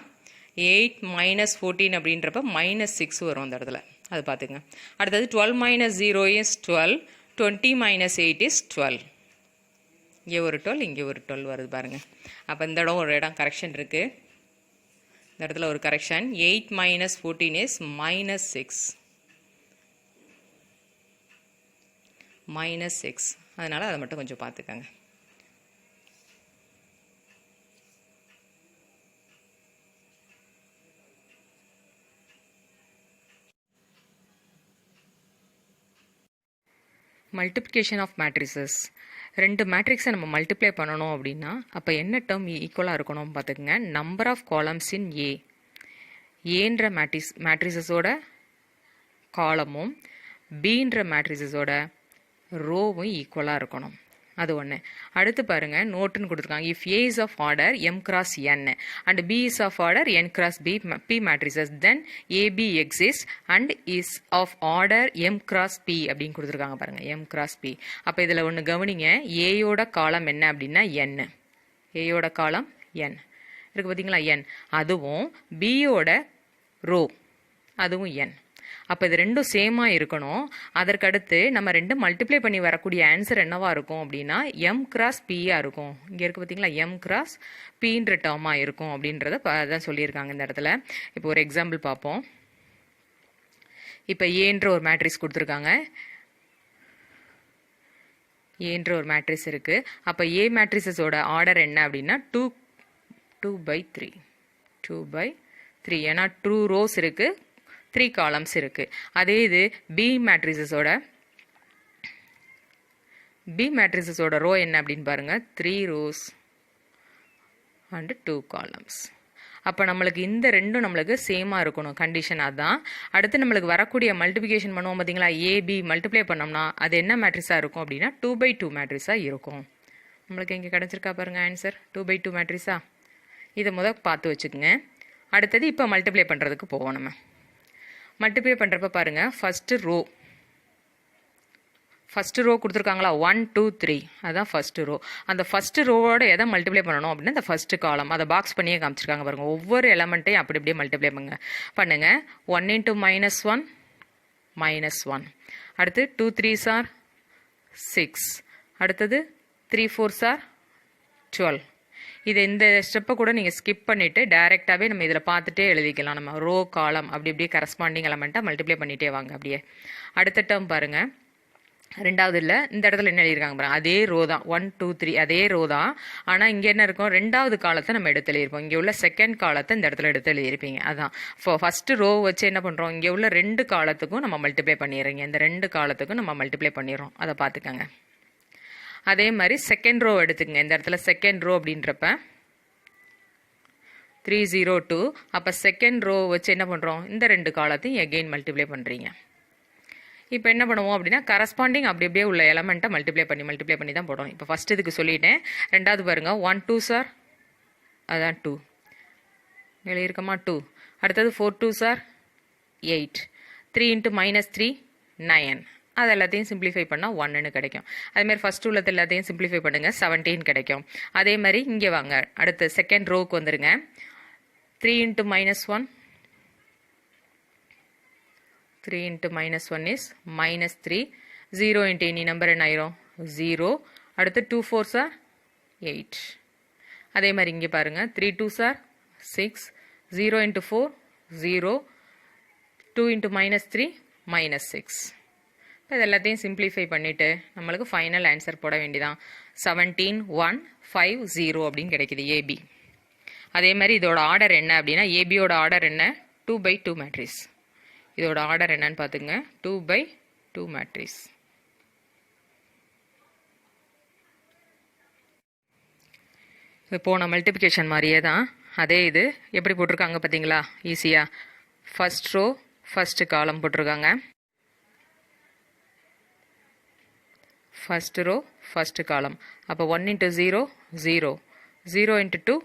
8 minus 14 அப்படின்றப்ப minus 6 வரும் அந்த இடத்துல. அது பார்த்துங்க. அடுத்தது 12 minus 0 is 12. 20 minus 8 is 12. இங்கே ஒரு 12 இங்கே ஒரு 12 வருது பாருங்கள். அப்போ இந்த இடம் ஒரு இடம் கரெக்ஷன் இருக்குது. இந்த இடத்துல ஒரு correction 8 minus 14 is minus 6. minus 6. அதனால் அதை மட்டும் கொஞ்சம் பார்த்துக்கங்க. Multiplication of matrices. ரெண்டு மேட்ரிக்ஸை நம்ம மல்டிப்ளை பண்ணணும் அப்படின்னா அப்போ என்ன டேர்ம் ஈக்குவலாக இருக்கணும் பார்த்துக்குங்க. நம்பர் ஆஃப் காலம்ஸ் இன் ஏ. ஏன்ற மேட்ரிசஸோட காலமும் பீன்ற மேட்ரிசஸோட ரோவும் ஈக்குவலாக இருக்கணும். அது ஒன்று. அடுத்து பாருங்கள் நோட்டுன்னு கொடுத்துருக்காங்க. If A is of order m cross n and b is of order n cross b p matrices then ab exist and is of order m cross p அப்படின்னு கொடுத்துருக்காங்க பாருங்கள் m cross p. அப்போ இதில் ஒன்று கவனிங்க. ஏயோட காலம் என்ன அப்படின்னா n. ஏயோட காலம் n இருக்குது பார்த்தீங்களா n. அதுவும் பியோட ரோ அதுவும் n. அப்போ இது ரெண்டும் சேமாக இருக்கணும். அதற்கடுத்து நம்ம ரெண்டும் மல்டிப்ளை பண்ணி வரக்கூடிய ஆன்சர் என்னவா இருக்கும் அப்படின்னா m cross p-யாக இருக்கும். இங்கே இருக்குது பார்த்தீங்களா m cross p-ன்ற டேர்மாக இருக்கும் அப்படின்றத அதான் சொல்லியிருக்காங்க இந்த இடத்துல. இப்போ ஒரு எக்ஸாம்பிள் பார்ப்போம். இப்போ ஏன்ற ஒரு மேட்ரிக்ஸ் கொடுத்துருக்காங்க. ஏன்ற ஒரு மேட்ரிக்ஸ் இருக்குது. அப்போ ஏ மேட்ரிக்ஸஸோட ஆர்டர் என்ன அப்படின்னா 2/3. 2/3 ஏன்னா 2 rows இருக்குது 3 காலம்ஸ் இருக்குது. அதே இது பி மேட்ரிசஸோட ரோ என்ன அப்படின்னு பாருங்கள் 3 rows and 2 columns. அப்போ நம்மளுக்கு இந்த ரெண்டும் நம்மளுக்கு சேமாக இருக்கணும். கண்டிஷன் அதுதான். அடுத்து நம்மளுக்கு வரக்கூடிய மல்டிப்ளிகேஷன் பண்ணுவோம் பார்த்தீங்களா ஏபி மல்டிப்ளை பண்ணோம்னா அது என்ன மேட்ரிக்ஸாக இருக்கும் அப்படின்னா 2/2 மேட்ரிக்ஸாக இருக்கும். நம்மளுக்கு இங்கே கிடச்சிருக்கா பாருங்கள் ஆன்சர் 2/2 மேட்ரிக்ஸா. இதை பார்த்து வச்சுக்கோங்க. அடுத்தது இப்போ மல்டிப்ளை பண்ணுறதுக்கு போவோம். நம்ம மல்டிப்ளை பண்ணுறப்ப பாருங்கள் ஃபஸ்ட்டு ரோ கொடுத்துருக்காங்களா 1 2 3 அதுதான் ஃபஸ்ட்டு ரோ. அந்த ஃபஸ்ட்டு ரோவோட எதை மல்டிப்ளை பண்ணணும் அப்படின்னா இந்த ஃபஸ்ட்டு காலம் அதை பாக்ஸ் பண்ணியே காமிச்சிருக்காங்க பாருங்கள். ஒவ்வொரு எலமெண்ட்டையும் அப்படி அப்படியே மல்டிப்ளை பண்ணுங்கள். 1 × -1 -1. அடுத்து 2 3s are 6. அடுத்தது 3 4s are 12. இது இந்த ஸ்டெப்பை கூட நீங்கள் ஸ்கிப் பண்ணிவிட்டு டைரெக்டாகவே நம்ம இதில் பார்த்துட்டே எழுதிக்கலாம். நம்ம ரோ காலம் அப்படி இப்படியே கரஸ்பாண்டிங் எலமெண்ட்டாக மல்டிப்ளை பண்ணிகிட்டே வாங்க அப்படியே. அடுத்த டேர்ம் பாருங்கள். ரெண்டாவது இல்லை இந்த இடத்துல என்ன எழுதியிருக்காங்க பாருங்கள். அதே ரோ தான் 1 2 3 அதே ரோ தான். ஆனால் இங்கே என்ன இருக்கும் ரெண்டாவது காலத்தை நம்ம எடுத்து எழுதியிருப்போம். இங்கே உள்ள செகண்ட் காலத்தை இந்த இடத்துல எடுத்து எழுதியிருப்பீங்க. அதான் ஃபஸ்ட்டு ரோ வச்சு என்ன பண்ணுறோம் இங்கே உள்ள 2 காலத்துக்கும் நம்ம மல்டிப்ளை பண்ணிடுறீங்க. இந்த 2 காலத்துக்கும் நம்ம மல்டிப்ளை பண்ணிடுறோம். அதை பார்த்துக்கோங்க. அதே மாதிரி செகண்ட் ரோ எடுத்துக்கங்க. இந்த இடத்துல செகண்ட் ரோ அப்படின்றப்ப 302. அப்போ செகண்ட் ரோ வச்சு என்ன பண்ணுறோம் இந்த 2 காலத்தையும் எகெயின் மல்டிப்ளை பண்ணுறீங்க. இப்போ என்ன பண்ணுவோம் அப்படின்னா கரஸ்பாண்டிங் அப்படி அப்படியே உள்ள எலமெண்ட்டை மல்டிப்ளை பண்ணி தான் போடணும். இப்போ ஃபஸ்ட் இதுக்கு சொல்லிட்டேன். ரெண்டாவது பாருங்கள் 1 2 சார், அதான் 2 எழுதியிருக்கமா 2. அடுத்தது 4 2 சார் 8, 3 × -3 9. அது எல்லாத்தையும் சிம்பிளிஃபை பண்ணால் 1ன்னு கிடைக்கும். அதேமாதிரி ஃபஸ்ட் உள்ளது எல்லாத்தையும் சிம்பிளிஃபை பண்ணுங்கள் 17 கிடைக்கும். அதே மாதிரி இங்கே வாங்க, அடுத்து செகண்ட் ரோவுக்கு வந்துடுங்க. 3 × -1, 3 × -1 is -3. 0 × any நம்பர் என்ன ஆயிரும் 0. அடுத்து 2 4 சார் 8. அதே மாதிரி இங்கே பாருங்கள் 3 2 சார் 6, 0 × 4 0, 2 × -3 -6. இப்போ இது எல்லாத்தையும் சிம்பிளிஃபை பண்ணிவிட்டு நம்மளுக்கு ஃபைனல் ஆன்சர் போட வேண்டியதான். 17 1 5 0 அப்படின்னு கிடைக்குது ஏபி. அதே மாதிரி இதோட ஆர்டர் என்ன அப்படின்னா ஏபியோட ஆர்டர் என்ன 2/2 மேட்ரிக்ஸ். இதோட ஆர்டர் என்னன்னு பார்த்துங்க 2/2 மேட்ரிக்ஸ். இது போன மல்டிப்ளிகேஷன் மாதிரியே தான், அதே இது எப்படி போட்டிருக்காங்க பார்த்தீங்களா ஈஸியாக. ஃபர்ஸ்ட் ரோ ஃபர்ஸ்ட் காலம் போட்டிருக்காங்க. First row first column. அப்போ 1 × 0 0, 0 × 2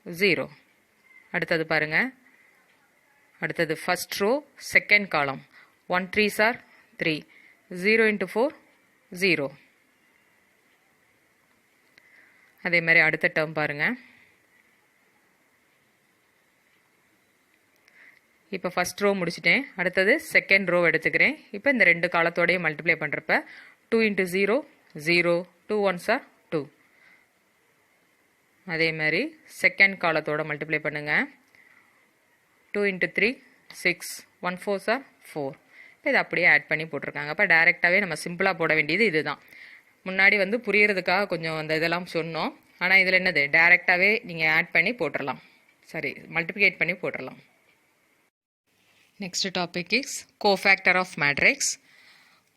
0. அடுத்தது பாருங்கள், அடுத்தது ஃபர்ஸ்ட் ரோ செகண்ட் காலம் 1 3 சார் 3, 0 × 4 0. அதே மாதிரி அடுத்த டேர்ம் பாருங்கள். இப்போ ஃபர்ஸ்ட் ரோ முடிச்சிட்டேன். அடுத்தது செகண்ட் ரோ எடுத்துக்கிறேன். இப்போ இந்த ரெண்டு காலத்தோடையும் மல்டிப்ளை பண்ணுறப்ப 2 × 0 0, 2 1 சார் 2. அதே மாதிரி செகண்ட் காலத்தோட மல்டிப்ளை பண்ணுங்கள். 2 × 3 6, 1 4 சார் 4. இப்போ இதை அப்படியே ஆட் பண்ணி போட்டிருக்காங்க. அப்போ டைரெக்டாகவே நம்ம சிம்பிளாக போட வேண்டியது இதுதான். முன்னாடி வந்து புரியறதுக்காக கொஞ்சம் அந்த இதெல்லாம் சொன்னோம். ஆனால் இதில் என்னது டைரெக்டாகவே நீங்கள் ஆட் பண்ணி போட்டுடலாம், சரி மல்டிப்ளிகேட் பண்ணி போட்டுடலாம். Next topic is cofactor of matrix.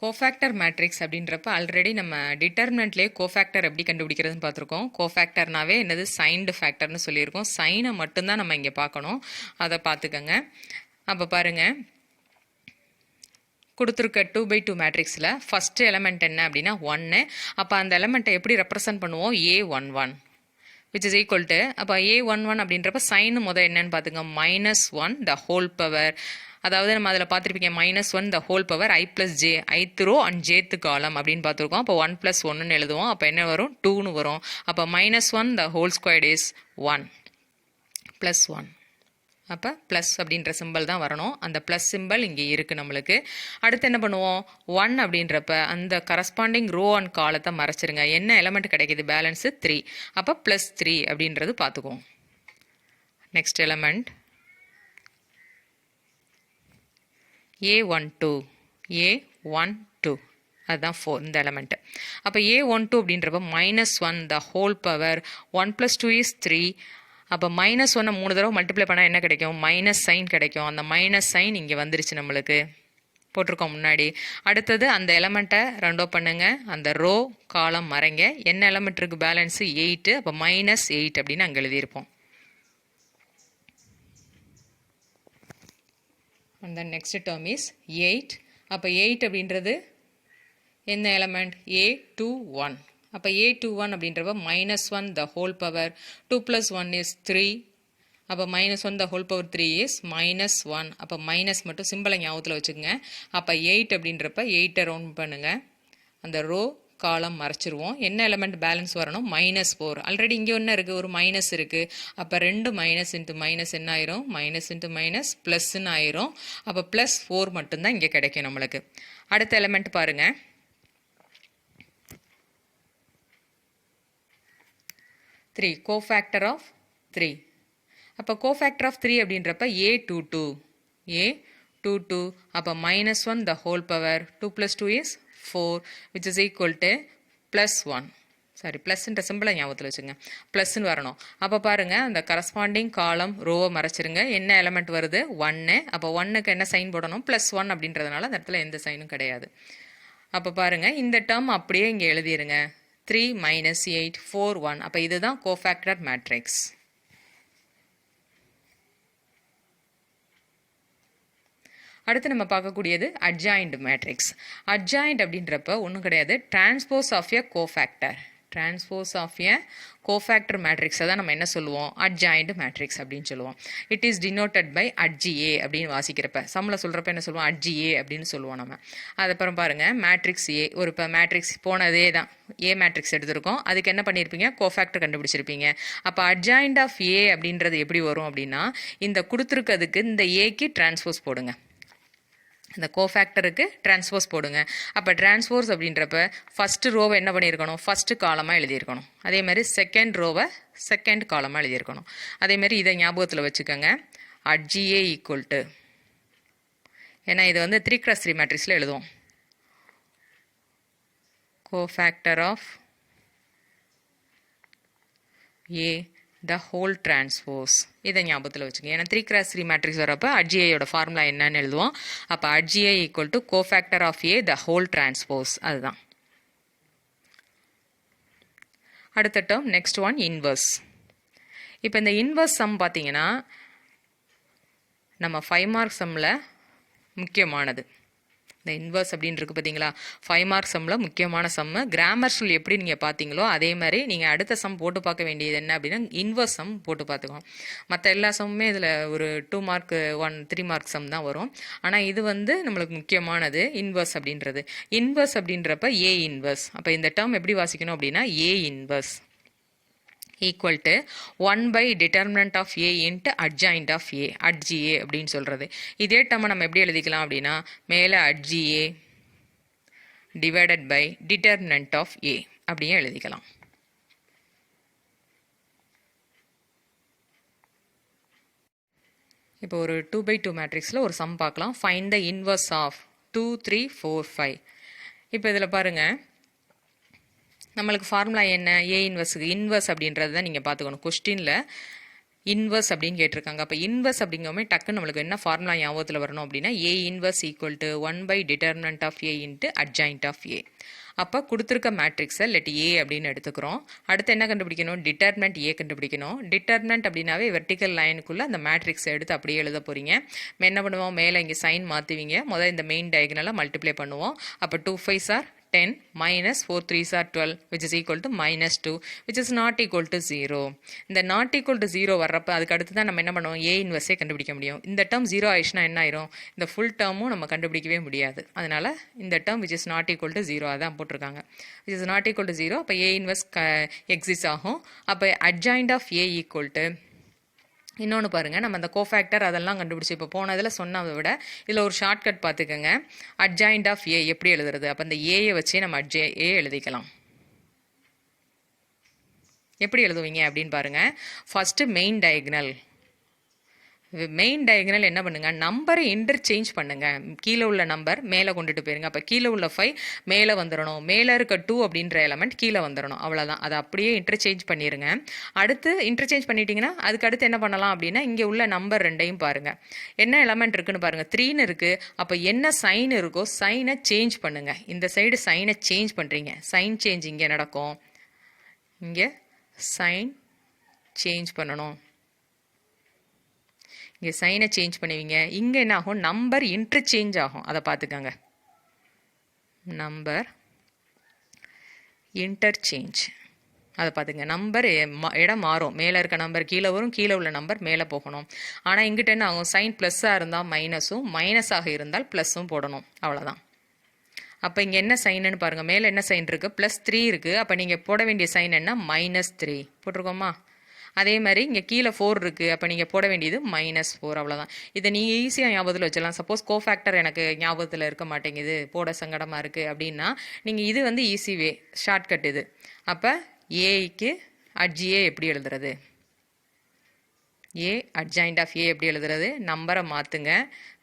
Cofactor matrix அப்படின்றப்ப ஆல்ரெடி நம்ம டிட்டர்மினன்ட்லேயே கோஃபேக்டர் எப்படி கண்டுபிடிக்கிறதுன்னு பார்த்துருக்கோம். கோஃபேக்டர்னாவே என்னது சைன்டு ஃபேக்டர்னு சொல்லியிருக்கோம். சைனை மட்டும்தான் நம்ம இங்கே பார்க்கணும், அதை பார்த்துக்கோங்க. அப்போ பாருங்கள், கொடுத்துருக்க 2/2 மேட்ரிக்ஸில் ஃபஸ்ட்டு எலமெண்ட் என்ன அப்படின்னா 1. அப்போ அந்த எலமெண்ட்டை எப்படி ரெப்ரசன்ட் பண்ணுவோம் A11 which is equal to, அப்போ A11 அப்படின்றப்ப சைன் என்னன்னு பார்த்துங்க -1 the whole power. அதாவது நம்ம அதில் பார்த்துருப்பீங்க -1 the whole power I + j, ith row and jth column அப்படின்னு பார்த்துருக்கோம். அப்போ 1 + 1ன்னு எழுதுவோம். அப்போ என்ன வரும் 2ன்னு வரும். அப்போ -1 the whole squared is 1 + 1. அப்போ ப்ளஸ் அப்படின்ற சிம்பிள் தான் வரணும். அந்த ப்ளஸ் சிம்பிள் இங்கே இருக்குது நம்மளுக்கு. அடுத்து என்ன பண்ணுவோம் 1 அப்படின்றப்ப அந்த கரஸ்பாண்டிங் ரோ அண்ட் காலத்தை மறைச்சிருங்க. என்ன எலமெண்ட் கிடைக்கிது பேலன்ஸு 3. அப்போ +3 அப்படின்றது பார்த்துக்குவோம். நெக்ஸ்ட் எலமெண்ட் A12 அதுதான் 4 இந்த எலமெண்ட். அப்போ A12 அப்படின்றப்ப -1 the whole power 1 + 2 is 3. அப்போ -1 3 தடவை மல்டிப்ளை பண்ணால் என்ன கிடைக்கும் மைனஸ் சைன் கிடைக்கும். அந்த மைனஸ் சைன் இங்கே வந்துருச்சு நம்மளுக்கு, போட்டிருக்கோம் முன்னாடி. அடுத்தது அந்த எலமெண்ட்டை ரெண்டோ பண்ணுங்க, அந்த ரோ காலம் மறைங்க. என்ன எலமெண்ட் இருக்குது பேலன்ஸு 8. அப்போ -8 அப்படின்னு அங்கே எழுதியிருப்போம். and the next term is 8. அப்போ 8 அப்படின்றது என்ன எலமெண்ட் A21. அப்போ A21 அப்படின்றப்ப -1 the whole power 2 + 1 is 3. அப்போ -1 the whole power 3 is -1. அப்போ மைனஸ் மட்டும் சிம்பிளை ஞாபகத்தில் வச்சுக்கோங்க. அப்போ 8 அப்படின்றப்ப 8 ரவுண்ட் பண்ணுங்க, அந்த ரோ காலம் மறைச்சிருவோம். என்ன எலமெண்ட் பேலன்ஸ் வரணும் -4. ஆல்ரெடி இங்கே ஒன்று இருக்குது, ஒரு மைனஸ் இருக்குது. அப்போ 2 மைனஸ் இன்ட்டு மைனஸ் என்ன ஆயிரும் மைனஸ் இன்ட்டு மைனஸ் ப்ளஸ்ன்னு ஆயிரும். அப்போ +4 மட்டும்தான் இங்கே கிடைக்கும் நம்மளுக்கு. அடுத்த எலமெண்ட் பாருங்கள், 3 கோஃபேக்டர் ஆஃப் 3. அப்போ கோஃபேக்டர் ஆஃப் 3 அப்படின்றப்ப A22. அப்போ -1 the whole power 2 + 2 is 4 which is equal to +1. Sorry ப்ளஸ்ன்ற சிம்பிளை ஞாபகத்தில் வச்சுங்க, ப்ளஸ்ன்னு வரணும். அப்போ பாருங்கள், அந்த கரஸ்பாண்டிங் காலம் ரோவை மறைச்சிருங்க. என்ன எலமெண்ட் வருது 1. அப்போ 1க்கு என்ன சைன் போடணும் +1 அப்படின்றதுனால அந்த இடத்துல எந்த சைனும் கிடையாது. அப்போ பாருங்கள், இந்த டேர்ம் அப்படியே இங்கே எழுதிருங்க. 3 - 8 4 1. அப்போ இதுதான் கோஃபேக்டர் மேட்ரிக்ஸ். அடுத்து நம்ம பார்க்கக்கூடியது அட்ஜாயிண்ட் மேட்ரிக்ஸ். அட்ஜாயிண்ட் அப்படின்றப்ப ஒன்றும் கிடையாது, transpose of a cofactor. Transpose of a cofactor மேட்ரிக்ஸை தான் நம்ம என்ன சொல்லுவோம், அட்ஜாயிண்ட் மேட்ரிக்ஸ் அப்படின்னு சொல்லுவோம். It is denoted by adj A அப்படின்னு வாசிக்கிறப்ப, சம்மில் சொல்கிறப்ப என்ன சொல்லுவோம், அட்ஜிஏ அப்படின்னு சொல்லுவோம் நம்ம. அதுக்கப்புறம் பாருங்கள், மேட்ரிக்ஸ் ஏ, ஒரு இப்போ மேட்ரிக்ஸ் போனதே தான், ஏ மேட்ரிக்ஸ் எடுத்திருக்கோம், அதுக்கு என்ன பண்ணியிருப்பீங்க, கோஃபேக்டர் கண்டுபிடிச்சிருப்பீங்க. அப்போ அட்ஜாயிண்ட் ஆஃப் ஏ அப்படின்றது எப்படி வரும் அப்படின்னா, இந்த கொடுத்துருக்கிறதுக்கு இந்த ஏக்கு டிரான்ஸ்போஸ் போடுங்க, இந்த கோஃபேக்டருக்கு டிரான்ஸ்போஸ் போடுங்க. அப்போ டிரான்ஸ்போஸ் அப்படின்றப்ப ஃபஸ்ட்டு ரோவை என்ன பண்ணியிருக்கணும், ஃபஸ்ட்டு காலமாக எழுதியிருக்கணும். அதே மாதிரி செகண்ட் ரோவை செகண்ட் காலமாக எழுதியிருக்கணும். அதேமாதிரி இதை ஞாபகத்தில் வச்சுக்கோங்க, அட்ஜிஏ ஈக்குவல் டு, ஏன்னா இது வந்து 3x3 மேட்ரிக்ஸில் எழுதுவோம், cofactor of A the whole transpose. இதை ஞாபகத்தில் வச்சுக்கோங்க, ஏன்னா 3x3 மேட்ரிக்ஸ் வரப்போ அட்ஜிஏயோட ஃபார்முலா என்னன்னு எழுதுவோம். அப்போ adj A equal to cofactor of A the whole transpose, அதுதான். அடுத்த டேர்ம் நெக்ஸ்ட் ஒன் இன்வர்ஸ். இப்போ இந்த இன்வர்ஸ் சம் பார்த்தீங்கன்னா நம்ம 5 மார்க் சம்மில் முக்கியமானது. இந்த இன்வர்ஸ் அப்படின்னு இருக்குது பார்த்தீங்களா, 5 மார்க் சம்மில் முக்கியமான சம்மு. கிராமர் ரூல் எப்படி நீங்கள் பார்த்தீங்களோ அதே மாதிரி நீங்கள் அடுத்த சம் போட்டு பார்க்க வேண்டியது என்ன அப்படின்னா, இன்வர்ஸ் சம் போட்டு பார்த்துக்கணும். மற்ற எல்லா சம்முமே இதில் ஒரு 2 மார்க் 3 மார்க் சம் தான் வரும். ஆனால் இது வந்து நம்மளுக்கு முக்கியமானது இன்வர்ஸ் அப்படின்றது. இன்வர்ஸ் அப்படின்றப்ப ஏ இன்வர்ஸ். அப்போ இந்த டேர்ம் எப்படி வாசிக்கணும் அப்படின்னா, A inverse equal to 1 by determinant of A into adjoint of A, adja அப்படின்னு சொல்கிறது. இதே டேர்மை நம்ம எப்படி எழுதிக்கலாம் அப்படின்னா, மேலே adja divided by determinant of A அப்படியே எழுதிக்கலாம். இப்போ ஒரு 2 by 2 மேட்ரிக்ஸில் ஒரு சம் பார்க்கலாம். find the inverse of 2 3 4 5. இப்போ இதில் பாருங்கள், நம்மளுக்கு ஃபார்முலா என்ன, ஏ இன்வர்ஸுக்கு இன்வர்ஸ் அப்படின்றது தான் நீங்கள் பார்த்துக்கணும். கொஸ்டினில் இன்வர்ஸ் அப்படின்னு கேட்டிருக்காங்க. அப்போ இன்வர்ஸ் அப்படிங்கவே டக்குன்னு நம்மளுக்கு என்ன ஃபார்முலா ஞாபகத்தில் வரணும் அப்படின்னா, A inverse equal to 1 by determinant of A into adjoint of A. அப்போ கொடுத்துருக்க மேட்ரிக்ஸை லெட் ஏ அப்படின்னு எடுத்துக்கிறோம். அடுத்து என்ன கண்டுபிடிக்கணும், டிட்டர்மினன்ட் ஏ கண்டுபிடிக்கணும். டிட்டர்மினன்ட் அப்படின்னாவே வெர்டிக்கல் லைனுக்குள்ளே அந்த மேட்ரிக்ஸை எடுத்து அப்படியே எழுத போகிறீங்க. என்ன பண்ணுவோம், மேலே இங்கே சைன் மாற்றுவீங்க. முதல் இந்த மெயின் டயகனலாக மல்டிப்ளை பண்ணுவோம். அப்போ 2 5s are 10 minus 4 3s are 12 which is equal to minus 2 which is not equal to 0. இந்த not equal to 0 வர்றப்ப அதுக்கு அடுத்து தான் நம்ம என்ன பண்ணுவோம், ஏ இன்வர்ஸே கண்டுபிடிக்க முடியும். இந்த டேர்ம் 0 ஆயிடுச்சுன்னா என்ன ஆயிரும், இந்த ஃபுல் டேர்மும் நம்ம கண்டுபிடிக்கவே முடியாது. அதனால இந்த term which is not equal to 0 அதான் போட்டிருக்காங்க. which is not equal to 0, அப்போ ஏ இன்வர்ஸ் எக்ஸிஸ்ட் ஆகும். அப்போ adjoint of A equal to, இன்னொன்று பாருங்கள், நம்ம அந்த கோஃபேக்டர் அதெல்லாம் கண்டுபிடிச்சி இப்போ போனதில் சொன்னதை விட இதில் ஒரு ஷார்ட்கட் பார்த்துக்கோங்க. அட்ஜாயிண்ட் ஆஃப் ஏ எப்படி எழுதுறது, அப்போ அந்த ஏயை வச்சே நம்ம ஏ எழுதிக்கலாம். எப்படி எழுதுவீங்க அப்படின்னு பாருங்கள். First main diagonal, main diagonal என்ன பண்ணுங்க, நம்பரை இன்டர்சேஞ்ச் பண்ணுங்க. கீழே உள்ள நம்பர் மேலே கொண்டுட்டு போயிருங்க. அப்போ கீழே உள்ள 5 மேலே வந்துடணும், மேலே இருக்க 2 அப்படின்ற எலமெண்ட் கீழே வந்துடணும், அவ்வளோதான். அதை அப்படியே இன்டர்சேஞ்ச் பண்ணிடுங்க. அடுத்து இன்டர்சேஞ்ச் பண்ணிட்டீங்கன்னா அதுக்கு அடுத்து என்ன பண்ணலாம் அப்படின்னா, இங்கே உள்ள நம்பர் ரெண்டையும் பாருங்கள், என்ன எலமெண்ட் இருக்குன்னு பாருங்கள், 3ன்னு இருக்குது. அப்போ என்ன சைன் இருக்கோ சைனை சேஞ்ச் பண்ணுங்கள். இந்த சைடு சைனை சேஞ்ச் பண்ணுறீங்க, சைன் சேஞ்ச் இங்கே நடக்கும், இங்கே சைன் சேஞ்ச் பண்ணணும், இங்கே சைனை சேஞ்ச் பண்ணுவீங்க. இங்கே என்ன ஆகும், நம்பர் இன்டர்சேஞ்ச் ஆகும், அதை பார்த்துக்கோங்க. நம்பர் இன்டர்சேஞ்ச், அதை பார்த்துங்க. நம்பர் இடம் மாறும், மேலே இருக்க நம்பர் கீழே வரும், கீழே உள்ள நம்பர் மேலே போகணும். ஆனால் இங்கிட்ட என்ன ஆகும், சைன் ப்ளஸ்ஸாக இருந்தால் மைனஸும், மைனஸாக இருந்தால் ப்ளஸ்ஸும் போடணும், அவ்வளோதான். அப்போ இங்கே என்ன சைனுன்னு பாருங்கள், மேலே என்ன சைன் இருக்குது, +3 இருக்குது. அப்போ நீங்கள் போட வேண்டிய சைன் என்ன, -3 போட்டிருக்கோமா. அதே மாதிரி இங்கே கீழே 4 இருக்குது, அப்போ நீங்கள் போட வேண்டியது -4, அவ்வளோதான். இதை நீங்கள் ஈஸியாக ஞாபகத்தில் வச்சிடலாம். சப்போஸ் கோஃபேக்டர் எனக்கு ஞாபகத்தில் இருக்க மாட்டேங்குது, போட சங்கடமாக இருக்குது அப்படின்னா நீங்கள் இது வந்து ஈஸி வே, ஷார்ட்கட் இது. அப்போ ஏக்கு அட்ஜிஏ எப்படி எழுதுறது, ஏ அட்ஜாயிண்ட் ஆஃப் ஏ எப்படி எழுதுறது, நம்பரை மாற்றுங்க,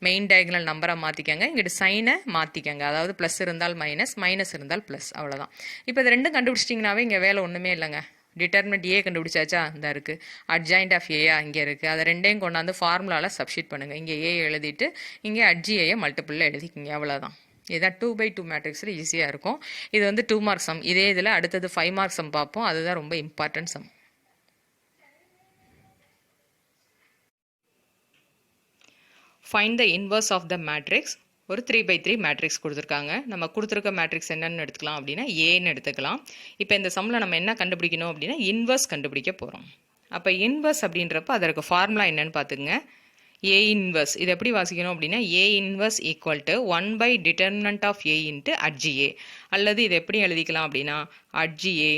மெயின் டயகனல் நம்பரை மாற்றிக்கங்க, இங்கிட்டு சைனை மாற்றிக்கங்க. அதாவது ப்ளஸ் இருந்தால் மைனஸ், மைனஸ் இருந்தால் ப்ளஸ், அவ்வளோதான். இப்போ இது ரெண்டும் கண்டுபிடிச்சிட்டிங்கனாவே இங்கே வேலை ஒன்றுமே இல்லைங்க. டிட்டர்மினன்ட் ஏ கண்டுபிடிச்சாச்சா, இந்த இருக்குது. அட்ஜாயிண்ட் ஆஃப் ஏயா இங்கே இருக்குது. அதை ரெண்டையும் கொண்டாந்து ஃபார்முலாவில் சப்ஸ்டிட் பண்ணுங்கள். இங்கே ஏ எழுதிட்டு இங்கே அட்ஜிஏயை மல்டிபிளில் எழுதிக்கிங்க, அவ்வளோதான். இதுதான் 2 by 2 மேட்ரிக்ஸில் ஈஸியாக இருக்கும். இது வந்து 2 மார்க் சம். இதே இதில் அடுத்தது 5 மார்க் சம் பார்ப்போம், அதுதான் ரொம்ப important sum. Find the inverse of the matrix. ஒரு 3/3 மேட்ரிக்ஸ் கொடுத்துருக்காங்க. நம்ம கொடுத்துருக்க மேட்ரிக்ஸ் என்னென்னு எடுத்துக்கலாம் அப்படின்னா ஏன்னு எடுத்துக்கலாம். இப்போ இந்த சம்மில் நம்ம என்ன கண்டுபிடிக்கணும் அப்படின்னா இன்வர்ஸ் கண்டுபிடிக்க போகிறோம். அப்போ இன்வர்ஸ் அப்படின்றப்ப அதற்கு ஃபார்முலா என்னன்னு பார்த்துங்க. ஏ இன்வர்ஸ் இது எப்படி வாசிக்கணும் அப்படின்னா A inverse equal to 1 / determinant of A into adj A, அல்லது இது எப்படி எழுதிக்கலாம் அப்படின்னா adj A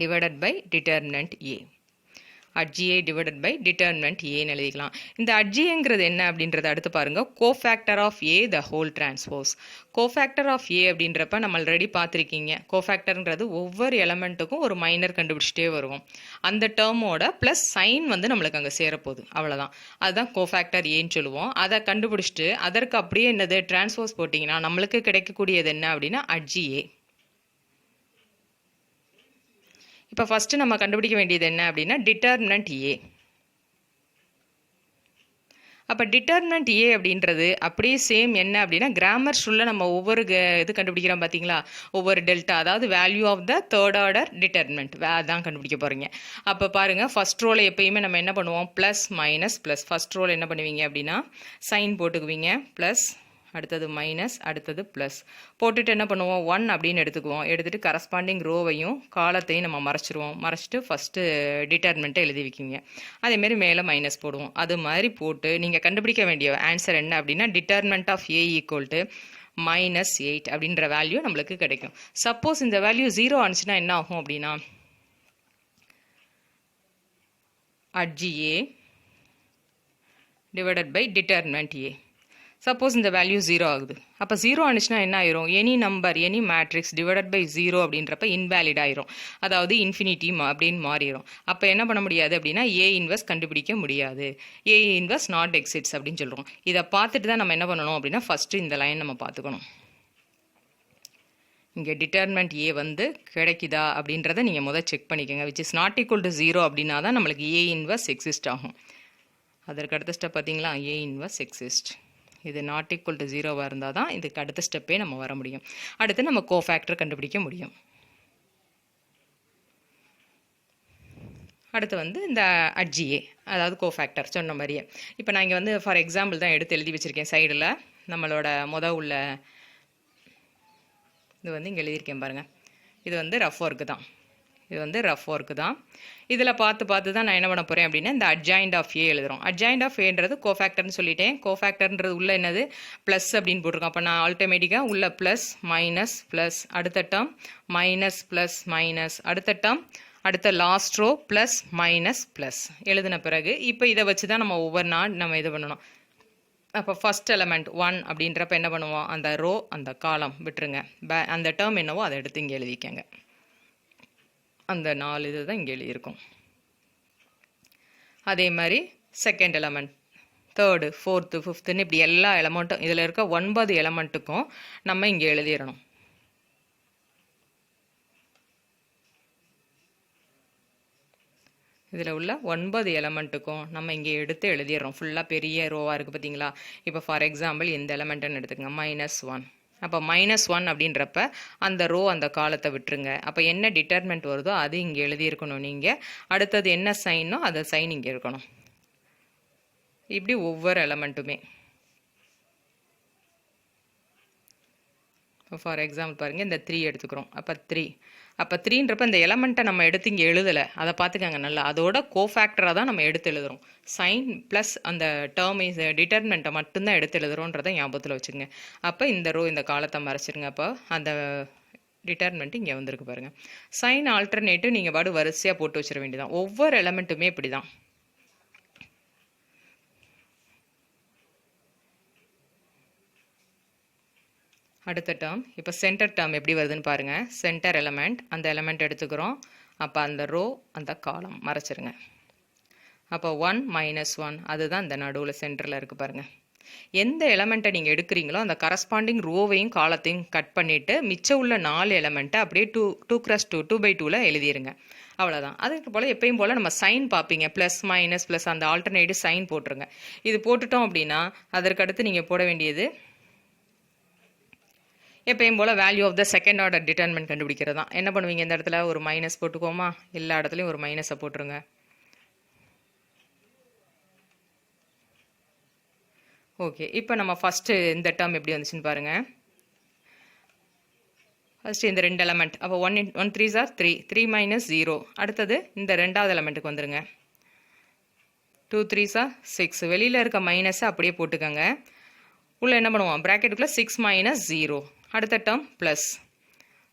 divided by determinant A. Adj A divided by determinant ஏன்னு எழுதிக்கலாம். இந்த அட்ஜிஏங்கிறது என்ன அப்படின்றத அடுத்து பாருங்கள். Cofactor of A the whole transpose. Cofactor of A அப்படின்றப்ப நம்ம ஆல்ரெடி பார்த்துருக்கீங்க. கோஃபேக்டர்ங்கிறது ஒவ்வொரு எலமெண்ட்டுக்கும் ஒரு மைனர் கண்டுபிடிச்சிட்டே வருவோம். அந்த டேர்மோட ப்ளஸ் சைன் வந்து நம்மளுக்கு அங்கே சேரப்போகுது, அவ்வளோதான். அதுதான் கோஃபேக்டர் ஏன்னு சொல்லுவோம். அதை கண்டுபிடிச்சிட்டு அதற்கு அப்படியே என்னது டிரான்ஸ்போஸ் போட்டிங்கன்னா நம்மளுக்கு கிடைக்கக்கூடியது என்ன அப்படின்னா அட்ஜிஏ. இப்போ ஃபஸ்ட்டு நம்ம கண்டுபிடிக்க வேண்டியது என்ன அப்படின்னா டிட்டர்மினன்ட் ஏ. அப்போ டிட்டர்மினன்ட் ஏ அப்படின்றது அப்படியே சேம் என்ன அப்படின்னா கிராமர் ரூலில் நம்ம ஒவ்வொரு இது கண்டுபிடிக்கிறோம் பார்த்தீங்களா, ஒவ்வொரு டெல்டா, அதாவது value of the third order determinant அதான் கண்டுபிடிக்க போகிறீங்க. அப்போ பாருங்கள், ஃபஸ்ட் ரோவில் எப்பயுமே நம்ம என்ன பண்ணுவோம் plus minus plus. First row என்ன பண்ணுவீங்க அப்படின்னா சைன் போட்டுக்குவீங்க, ப்ளஸ் அடுத்தது மைனஸ் அடுத்தது ப்ளஸ் போட்டுட்டு என்ன பண்ணுவோம் 1 அப்படின்னு எடுத்துக்குவோம். எடுத்துகிட்டு கரஸ்பாண்டிங் ரோவையும் காலத்தையும் நம்ம மறைச்சிருவோம். மறைச்சிட்டு ஃபஸ்ட்டு டிட்டர்மினண்ட்டை எழுதி வைக்கிங்க. அதேமாரி மேலே மைனஸ் போடுவோம். அது மாதிரி போட்டு நீங்கள் கண்டுபிடிக்க வேண்டிய ஆன்சர் என்ன அப்படின்னா determinant of A equal to -8 அப்படின்ற வேல்யூ நம்மளுக்கு கிடைக்கும். சப்போஸ் இந்த வேல்யூ 0 ஆனிச்சுன்னா என்ன ஆகும் அப்படின்னா adj A divided by determinant A. Suppose இந்த வேல்யூ 0 ஆகுது. அப்போ 0 ஆனிச்சுன்னா என்ன ஆயிரும், any number any matrix divided by 0 அப்படின்றப்ப இன்வேலிட் ஆயிரும், அதாவது இன்ஃபினிட்டி அப்படின்னு மாறிடும். அப்போ என்ன பண்ண முடியாது அப்படின்னா ஏ இன்வர்ஸ் கண்டுபிடிக்க முடியாது. ஏ இன்வர்ஸ் நாட் எக்ஸிட்ஸ் அப்படின்னு சொல்கிறோம். இதை பார்த்துட்டு தான் நம்ம என்ன பண்ணணும் அப்படின்னா ஃபஸ்ட்டு இந்த லைன் நம்ம பார்த்துக்கணும். இங்கே டிட்டர்மினன்ட் ஏ வந்து கிடைக்குதா அப்படின்றத நீங்கள் முதல் செக் பண்ணிக்கோங்க. Which is not equal to 0 அப்படின்னா தான் நம்மளுக்கு ஏ இன்வர்ஸ் எக்ஸிஸ்ட் ஆகும். அதற்கு அடுத்த ஸ்டெப் பார்த்தீங்களா, ஏ இன்வர்ஸ் எக்ஸிஸ்ட். இது நாட் ஈக்குவல் டு 0வாக இருந்தால் தான் இதுக்கு அடுத்த ஸ்டெப்பே நம்ம வர முடியும். அடுத்து நம்ம கோஃபேக்டர் கண்டுபிடிக்க முடியும். அடுத்து வந்து இந்த அட்ஜிஏ, அதாவது கோஃபேக்டர் சொன்ன மாதிரியே. இப்போ நான் இங்கே வந்து ஃபார் எக்ஸாம்பிள் தான் எடுத்து எழுதி வச்சுருக்கேன். சைடில் நம்மளோட உள்ள இது வந்து இங்கே எழுதியிருக்கேன் பாருங்கள். இது வந்து ரஃப் ஒர்க்கு தான். இது வந்து ரஃப் ஒர்க்கு தான். இதில் பார்த்து தான் நான் என்ன பண்ண போகிறேன் அப்படின்னா இந்த அட்ஜாயிண்ட் ஆஃப் ஏ எழுதுகிறோம். அட்ஜாயிண்ட் ஆஃப் ஏன்றது கோஃபேக்டர்னு சொல்லிட்டேன். கோஃபேக்டர்ன்றது உள்ள என்னது ப்ளஸ் அப்படின்னு போட்டிருக்கோம். அப்போ நான் ஆல்டோமேட்டிக்காக உள்ள ப்ளஸ் மைனஸ் ப்ளஸ், அடுத்த டேர்ம் மைனஸ் ப்ளஸ் மைனஸ், அடுத்த டேர்ம் அடுத்த last row plus minus plus எழுதின பிறகு இப்போ இதை வச்சு தான் நம்ம ஒவ்வொரு நாள் நம்ம இது பண்ணணும். அப்போ ஃபஸ்ட் எலமெண்ட் 1 அப்படின்றப்ப என்ன பண்ணுவோம், அந்த ரோ அந்த காலம் விட்டுருங்க, அந்த டேர்ம் என்னவோ அதை எடுத்து இங்கே எழுதிக்கங்க. அந்த 4 இது தான் இங்கே எழுதியிருக்கும். அதே மாதிரி செகண்ட் எலமெண்ட், தேர்டு, ஃபோர்த்து, ஃபிஃப்த்துன்னு இப்படி எல்லா எலமெண்ட்டும் இதில் இருக்க 9 எலமெண்ட்டுக்கும் நம்ம இங்கே எழுதிடணும். இதில் உள்ள 9 எலமெண்ட்டுக்கும் நம்ம இங்கே எடுத்து எழுதிடுறோம். ஃபுல்லாக பெரிய ரோவாக இருக்குது பார்த்தீங்களா. இப்போ ஃபார் எக்ஸாம்பிள் இந்த எலமெண்ட்டுன்னு எடுத்துக்கங்க, -1. அப்போ -1 அப்படின்றப்ப அந்த ரோ அந்த காலத்தை விட்டுருங்க. அப்போ என்ன டிட்டர்மெண்ட் வருதோ அது இங்கே எழுதியிருக்கணும். நீங்கள் அடுத்தது என்ன சைனோ அந்த சைன் இங்கே இருக்கணும். இப்படி ஒவ்வொரு எலமெண்ட்டுமே. இப்போ ஃபார் எக்ஸாம்பிள் பாருங்கள், இந்த 3 எடுத்துக்கிறோம். அப்போ 3 3ன்றப்ப இந்த எலமெண்ட்டை நம்ம எடுத்து இங்கே எழுதலை, அதை பார்த்துக்கங்க நல்லா. அதோட கோஃபேக்டராக தான் நம்ம எடுத்து எழுதுகிறோம். சைன் ப்ளஸ் அந்த டேர்ம் டிட்டர்மெண்ட்டை மட்டும்தான் எடுத்து எழுதுகிறோன்றதை ஞாபகத்தில் வச்சுங்க. அப்போ இந்த ரோ இந்த காலத்தை மறைச்சிருங்க. அப்போ அந்த டிட்டர்மெண்ட் இங்கே வந்திருக்கு பாருங்கள். சைன் ஆல்டர்னேட்டிவ் நீங்கள் பாடு வரிசையாக போட்டு வச்சிட வேண்டியதான். ஒவ்வொரு எலமெண்ட்டுமே இப்படி தான். அடுத்த டேர்ம் இப்போ சென்டர் டேர்ம் எப்படி வருதுன்னு பாருங்கள். சென்டர் எலமெண்ட், அந்த எலமெண்ட் எடுத்துக்கிறோம். அப்போ அந்த ரோ அந்த காலம் மறைச்சிருங்க. அப்போ 1 -1 அதுதான் இந்த நடுவில் சென்டரில் இருக்குது பாருங்கள். எந்த எலமெண்ட்டை நீங்கள் எடுக்கிறீங்களோ அந்த கரஸ்பாண்டிங் ரோவையும் காலத்தையும் கட் பண்ணிவிட்டு மிச்சம் உள்ள 4 எலமெண்ட்டை அப்படியே 2x2 2/2ல் எழுதிருங்க. அவ்வளோதான். அதுக்கு போல் எப்பயும் போல் நம்ம சைன் பார்ப்பீங்க, ப்ளஸ் மைனஸ் ப்ளஸ் அந்த ஆல்டர்னேட்டிவ் சைன் போட்டுருங்க. இது போட்டுட்டோம் அப்படின்னா அதற்கடுத்து நீங்கள் போட வேண்டியது எப்பயும் போல் value of the second order determinant கண்டுபிடிக்கிறது தான். என்ன பண்ணுவீங்க, இந்த இடத்துல ஒரு மைனஸ் போட்டுக்கோமா, எல்லா இடத்துலையும் ஒரு மைனஸை போட்டுருங்க. ஓகே, இப்போ நம்ம ஃபஸ்ட்டு இந்த டேர்ம் எப்படி வந்துச்சுன்னு பாருங்கள். ஃபஸ்ட்டு இந்த ரெண்டு எலமெண்ட், அப்போ 1 3s are 3, 3 minus 0. அடுத்தது இந்த ரெண்டாவது எலமெண்ட்டுக்கு வந்துடுங்க. 2 3s are 6. வெளியில் இருக்க மைனஸை அப்படியே போட்டுக்கோங்க. உள்ளே என்ன பண்ணுவோம், ப்ராக்கெட்டுக்குள்ளே 6 minus 0. அடுத்த டேர்ம் ப்ளஸ்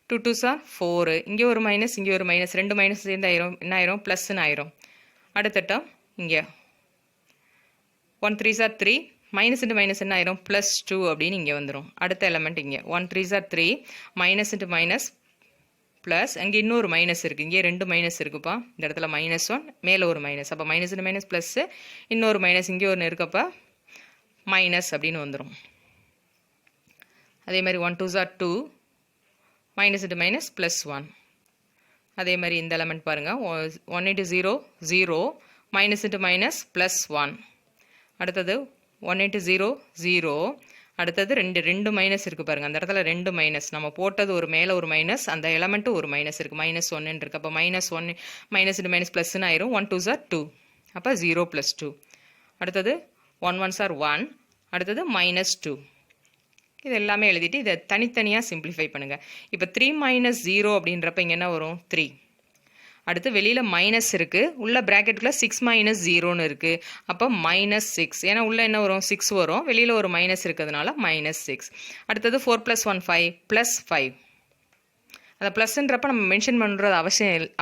2 2s are 4. இங்கே ஒரு மைனஸ், இங்கே ஒரு மைனஸ், ரெண்டு மைனஸ் சேர்ந்து ஆயிரும், என்ன ஆயிரும், ப்ளஸ்ன்னு ஆயிரும். அடுத்த டேர்ம் இங்கே 1 3s are 3. Minus into minus என்ன ஆயிரும், ப்ளஸ் 2 அப்படின்னு இங்கே வந்துடும். அடுத்த எலமெண்ட் இங்கே 1 3s are 3. Minus into minus plus, அங்கே இன்னொரு மைனஸ் இருக்குது, இங்கே ரெண்டு மைனஸ் இருக்குப்பா. இந்த இடத்துல -1, மேலே ஒரு மைனஸ். அப்போ மைனஸ் இன்ட்டு மைனஸ் ப்ளஸ்ஸு, இன்னொரு மைனஸ் இங்கே ஒன்று இருக்கப்போ மைனஸ் அப்படின்னு வந்துடும். அதே மாதிரி 1 2s are 2. Minus into minus plus 1. அதே மாதிரி இந்த எலமெண்ட் பாருங்கள், 1 into 0 0. Minus into minus plus 1. அடுத்தது 1 into 0 0. அடுத்தது ரெண்டு மைனஸ் இருக்குது பாருங்கள், அந்த இடத்துல ரெண்டு மைனஸ். நம்ம போட்டது ஒரு மேலே ஒரு மைனஸ், அந்த எலமெண்ட்டு ஒரு மைனஸ் இருக்குது, -1 இருக்குது. அப்போ -1 மைனஸ் இன்ட்டு மைனஸ் ப்ளஸ்ன்னு ஆயிரும். 1 2s are 2. அப்போ 0 + 2. அடுத்தது 1 1s are 1. அடுத்தது -2. இது எல்லாமே எழுதிட்டு இதை தனித்தனியாக சிம்பிளிஃபை பண்ணுங்கள். இப்போ 3 - 0 அப்படின்றப்ப இங்கே என்ன வரும், 3. அடுத்து வெளியில் மைனஸ் இருக்குது, உள்ள ப்ராக்கெட்டுக்குள்ளே 6 - 0ன்னு இருக்குது. அப்போ -6. ஏன்னா உள்ளே என்ன வரும், 6 வரும், வெளியில் ஒரு மைனஸ் இருக்கிறதுனால -6. அடுத்தது 4 + 1 5 +5. அந்த ப்ளஸ்ன்றப்ப நம்ம மென்ஷன் பண்ணுறது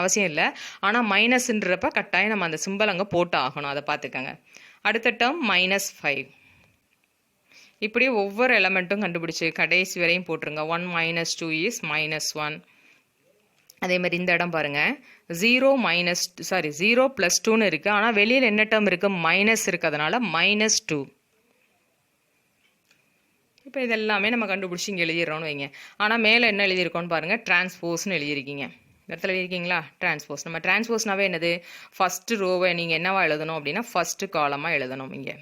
அவசியம் இல்லை, ஆனால் மைனஸ்ன்றப்ப கட்டாயம் நம்ம அந்த சிம்பிள் அங்கே போட்டு ஆகணும், அதை பார்த்துக்கோங்க. அடுத்த டேர்ம் -5. இப்படியே ஒவ்வொரு எலமெண்ட்டும் கண்டுபிடிச்சி கடைசி வரையும் போட்டுருங்க. 1 - 2 is -1. அதே மாதிரி இந்த இடம் பாருங்கள், 0 + 2ன்னு இருக்குது, ஆனால் வெளியில் என்ன டேர்ம் இருக்குது, மைனஸ் இருக்குது, அதனால் -2. இப்போ இதெல்லாமே நம்ம கண்டுபிடிச்சி இங்கே எழுதிடுறோன்னு வைங்க. ஆனால் மேலே என்ன எழுதியிருக்கோன்னு பாருங்கள், டிரான்ஸ்போஸ்னு எழுதியிருக்கீங்க. இந்த இடத்துல எழுதியிருக்கீங்களா, டிரான்ஸ்போஸ். நம்ம டிரான்ஸ்போஸ்னாவே என்னது, ஃபஸ்ட்டு ரோவை நீங்கள் என்னவா எழுதணும் அப்படின்னா ஃபஸ்ட்டு காலமாக எழுதணும் இங்கே.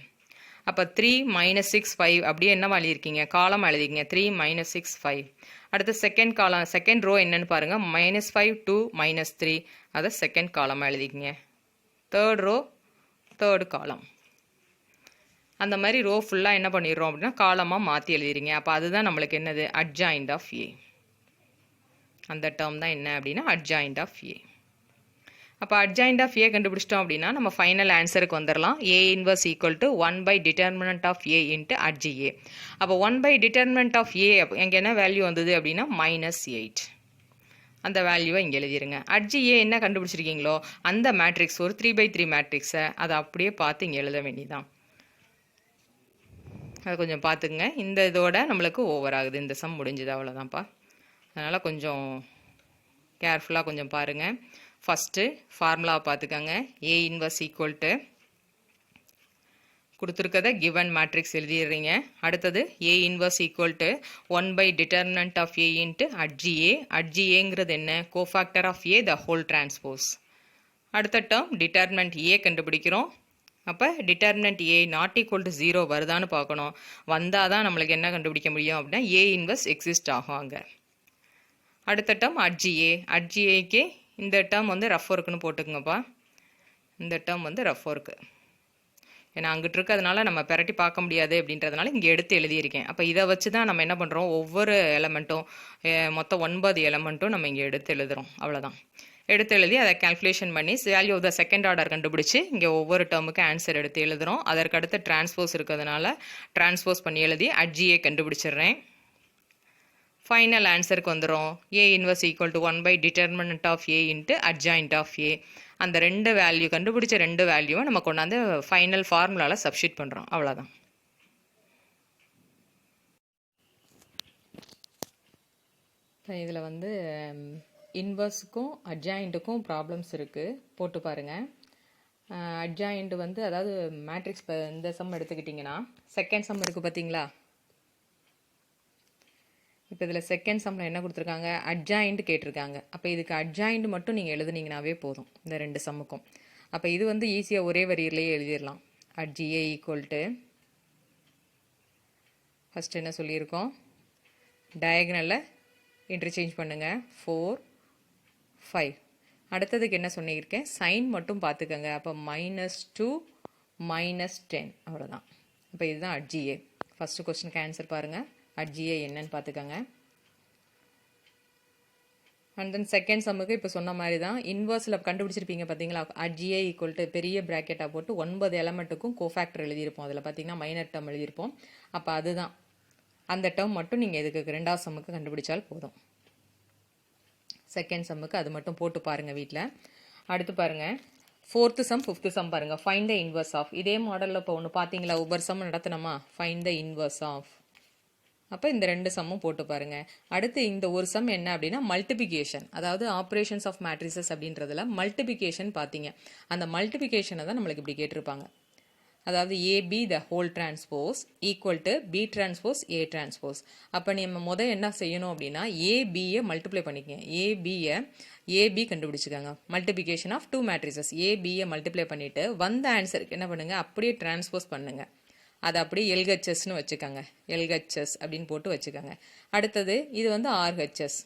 அப்போ 3 - 6 5 அப்படியே என்னவா எழுதியிருக்கீங்க, காலம் எழுதிக்கிங்க. 3 - 6 5. அடுத்து செகண்ட் ரோ என்னன்னு பாருங்கள், -5 2 -3. அதை செகண்ட் காலமாக எழுதிக்கிங்க. Third row third column. அந்த மாதிரி ரோ ஃபுல்லாக என்ன பண்ணிடுறோம் அப்படின்னா காலமாக மாற்றி எழுதிடுங்க. அப்போ அதுதான் நம்மளுக்கு என்னது, அட்ஜாயிண்ட் ஆஃப் ஏ. அந்த டேர்ம் தான் என்ன அப்படின்னா அட்ஜாயிண்ட் ஆஃப் ஏ. அப்போ அட்ஜாயிண்ட் ஆஃப் ஏ கண்டுபிடிச்சிட்டோம் அப்படின்னா நம்ம ஃபைனல் ஆன்சருக்கு வந்துடலாம். A inverse equal to 1/det of A into adj A. அப்போ 1/det ஆஃப் A எங்கே என்ன வேல்யூ வந்தது அப்படின்னா -8. அந்த வேல்யூவை இங்கே எழுதிருங்க. அட்ஜிஏ என்ன கண்டுபிடிச்சிருக்கீங்களோ அந்த மேட்ரிக்ஸ் ஒரு 3/3 மேட்ரிக்ஸை அதை அப்படியே பார்த்து இங்கே எழுத வேண்டியதான். அதை கொஞ்சம் பார்த்துக்குங்க. இந்த இதோட நம்மளுக்கு ஓவர் ஆகுது, இந்த சம் முடிஞ்சுது, அவ்வளோதான்ப்பா. அதனால் கொஞ்சம் கேர்ஃபுல்லாக கொஞ்சம் பாருங்கள். ஃபஸ்ட்டு ஃபார்முலாவை பார்த்துக்கோங்க. A இன்வர்ஸ் ஈக்குவல் டு கொடுத்துருக்கத கிவன் மேட்ரிக்ஸ் எழுதிடுறீங்க. அடுத்தது A inverse equal to 1/det of A into adj A. அட்ஜிஏங்கிறது என்ன, cofactor of A the whole transpose. அடுத்த டேர்ம் டிட்டர்மினன்ட் A கண்டுபிடிக்கிறோம். அப்போ determinant A not equal to 0 வருதான்னு பார்க்கணும். வந்தால் தான் நம்மளுக்கு என்ன கண்டுபிடிக்க முடியும் அப்படின்னா A இன்வர்ஸ் எக்ஸிஸ்ட் ஆகும் அங்கே. அடுத்த டேர்ம் அட்ஜிஏ. அட்ஜிஏக்கு இந்த டேர்ம் வந்து ரஃப் ஒர்க்குன்னு போட்டுக்குங்கப்பா. இந்த டேர்ம் வந்து ரஃப் ஒர்க்கு, ஏன்னா அங்கிட்டு இருக்கிறதுனால நம்ம பெரட்டி பார்க்க முடியாது அப்படின்றதுனால இங்கே எடுத்து எழுதியிருக்கேன். அப்போ இதை வச்சு தான் நம்ம என்ன பண்ணுறோம், ஒவ்வொரு எலமெண்ட்டும் மொத்தம் 9 எலமெண்ட்டும் நம்ம இங்கே எடுத்து எழுதுகிறோம். அவ்வளோதான். எடுத்து எழுதி அதை கால்குலேஷன் பண்ணி value of the second order கண்டுபிடிச்சி இங்கே ஒவ்வொரு டேர்முக்கு ஆன்சர் எடுத்து எழுதுகிறோம். அதற்கடுத்து டிரான்ஸ்போஸ் இருக்கிறதுனால டிரான்ஸ்போஸ் பண்ணி எழுதி அட்ஜிஏ கண்டுபிடிச்சிடுறேன். ஃபைனல் ஆன்சருக்கு வந்துடும். A inverse equal to 1/det of A into adjoint of A. அந்த ரெண்டு வேல்யூ கண்டுபிடிச்ச ரெண்டு வேல்யூவை நம்ம கொண்டாந்து ஃபைனல் ஃபார்முலாவில் சப்ஸ்டிட் பண்ணுறோம். அவ்வளோதான். இதில் வந்து இன்வர்ஸுக்கும் அட்ஜாயிண்ட்டுக்கும் ப்ராப்ளம்ஸ் இருக்குது, போட்டு பாருங்கள். அட்ஜாயிண்ட் வந்து அதாவது மேட்ரிக்ஸ் இந்த சம் எடுத்துக்கிட்டிங்கன்னா செகண்ட் சம் இருக்குது பார்த்தீங்களா. இப்போ இதில் செகண்ட் சம்மில் என்ன கொடுத்துருக்காங்க, அட்ஜாயிண்ட் கேட்டிருக்காங்க. அப்போ இதுக்கு அட்ஜாயிண்ட் மட்டும் நீங்கள் எழுதுனீங்கனாவே போதும் இந்த ரெண்டு சம்முக்கும். அப்போ இது வந்து ஈஸியாக ஒரே வரியிலேயே எழுதிடலாம். அட்ஜிஏ ஈக்குவல் டு ஃபஸ்ட்டு என்ன சொல்லியிருக்கோம், டயகனலில் இன்டர்சேஞ்ச் பண்ணுங்கள் 4 5. அடுத்ததுக்கு என்ன சொல்லியிருக்கேன், சைன் மட்டும் பார்த்துக்கோங்க. அப்போ -2 -10 அவ்வளோதான். இப்போ இதுதான் அட் ஜிஏ. ஃபஸ்ட்டு கொஸ்டினுக்கு ஆன்சர் பாருங்கள், அட் ஜிஏ என்னன்னு பார்த்துக்கோங்க. அண்ட் தென் செகண்ட் சம்முக்கு இப்போ சொன்ன மாதிரி தான் இன்வர்ஸில் கண்டுபிடிச்சிருப்பீங்க பார்த்தீங்களா. அட் ஜிஏ ஈக்குவல் டு பெரிய ப்ராக்கெட்டாக போட்டு 9 எலமெண்ட்டுக்கும் கோஃபேக்டர் எழுதியிருப்போம். அதில் பார்த்தீங்கன்னா மைனர் டேர்ம் எழுதியிருப்போம். அப்போ அதுதான் அந்த டேர்ம் மட்டும் நீங்கள் இதுக்கு ரெண்டாவது சம்முக்கு கண்டுபிடிச்சால் போதும். செகண்ட் சம்முக்கு அது மட்டும் போட்டு பாருங்கள் வீட்டில். அடுத்து பாருங்கள், ஃபோர்த்து சம் ஃபிஃப்த்து சம் பாருங்கள். Find the inverse of. இதே மாடலில் இப்போ ஒன்று பார்த்தீங்களா, ஒவ்வொரு சம் நடத்தினோமா. Find the inverse of. அப்போ இந்த 2 சம்மும் போட்டு பாருங்கள். அடுத்து இந்த ஒரு சம் என்ன அப்படின்னா மல்டிபிகேஷன், அதாவது ஆப்ரேஷன்ஸ் ஆஃப் மேட்ரிசஸ் அப்படின்றதுல மல்டிபிகேஷன் பார்த்தீங்க. அந்த மல்டிபிகேஷனை தான் நம்மளுக்கு இப்படி கேட்டிருப்பாங்க. அதாவது AB the whole transpose equal to B transpose A transpose. அப்போ நம்ம என்ன செய்யணும் அப்படின்னா ஏபியை மல்டிப்ளை பண்ணிக்கங்க. ஏபி கண்டுபிடிச்சிக்காங்க. Multiplication of 2 matrices. ஏபியை மல்டிப்ளை பண்ணிவிட்டு வந்த ஆன்சருக்கு என்ன பண்ணுங்கள், அப்படியே டிரான்ஸ்போஸ் பண்ணுங்கள். அதை அப்படியே எல்ஹெச்எஸ்ன்னு வச்சுக்கோங்க. எல்ஹெச்எஸ் அப்படின்னு போட்டு வச்சுக்கோங்க. அடுத்தது இது வந்து ஆர்ஹெச்எஸ்.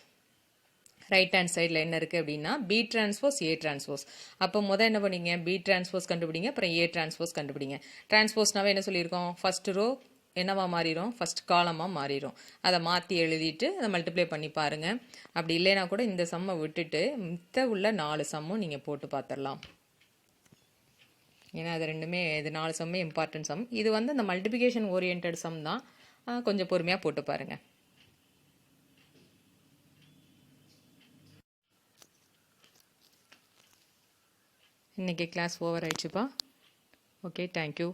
ரைட் ஹேண்ட் சைடில் என்ன இருக்குது அப்படின்னா பி டிரான்ஸ்போஸ் ஏ டிரான்ஸ்போஸ். அப்போ என்ன பண்ணீங்க, பி டிரான்ஸ்போஸ் கண்டுபிடிங்க, அப்புறம் ஏ டிரான்ஸ்போஸ் கண்டுபிடிங்க. டிரான்ஸ்போஸ்னாவே என்ன சொல்லியிருக்கோம், ஃபர்ஸ்ட் ரோ என்னவா மாறிடும், ஃபர்ஸ்ட் காலமாக மாறிடும். அதை மாற்றி எழுதிட்டு அதை மல்டிப்ளை பண்ணி பாருங்கள். அப்படி இல்லைனா கூட இந்த சம்மை விட்டுட்டு மித்த உள்ள 4 சம்மும் நீங்கள் போட்டு பார்த்துடலாம். ஏன்னா அது ரெண்டுமே, இது 4 சம்மே இம்பார்ட்டன்ட் சம். இது வந்து இந்த மல்டிபிகேஷன் ஓரியன்ட் சம் தான். கொஞ்சம் பொறுமையாக போட்டு பாருங்கள். இன்றைக்கி கிளாஸ் ஓவர் ஆயிடுச்சுப்பா. Okay, thank you.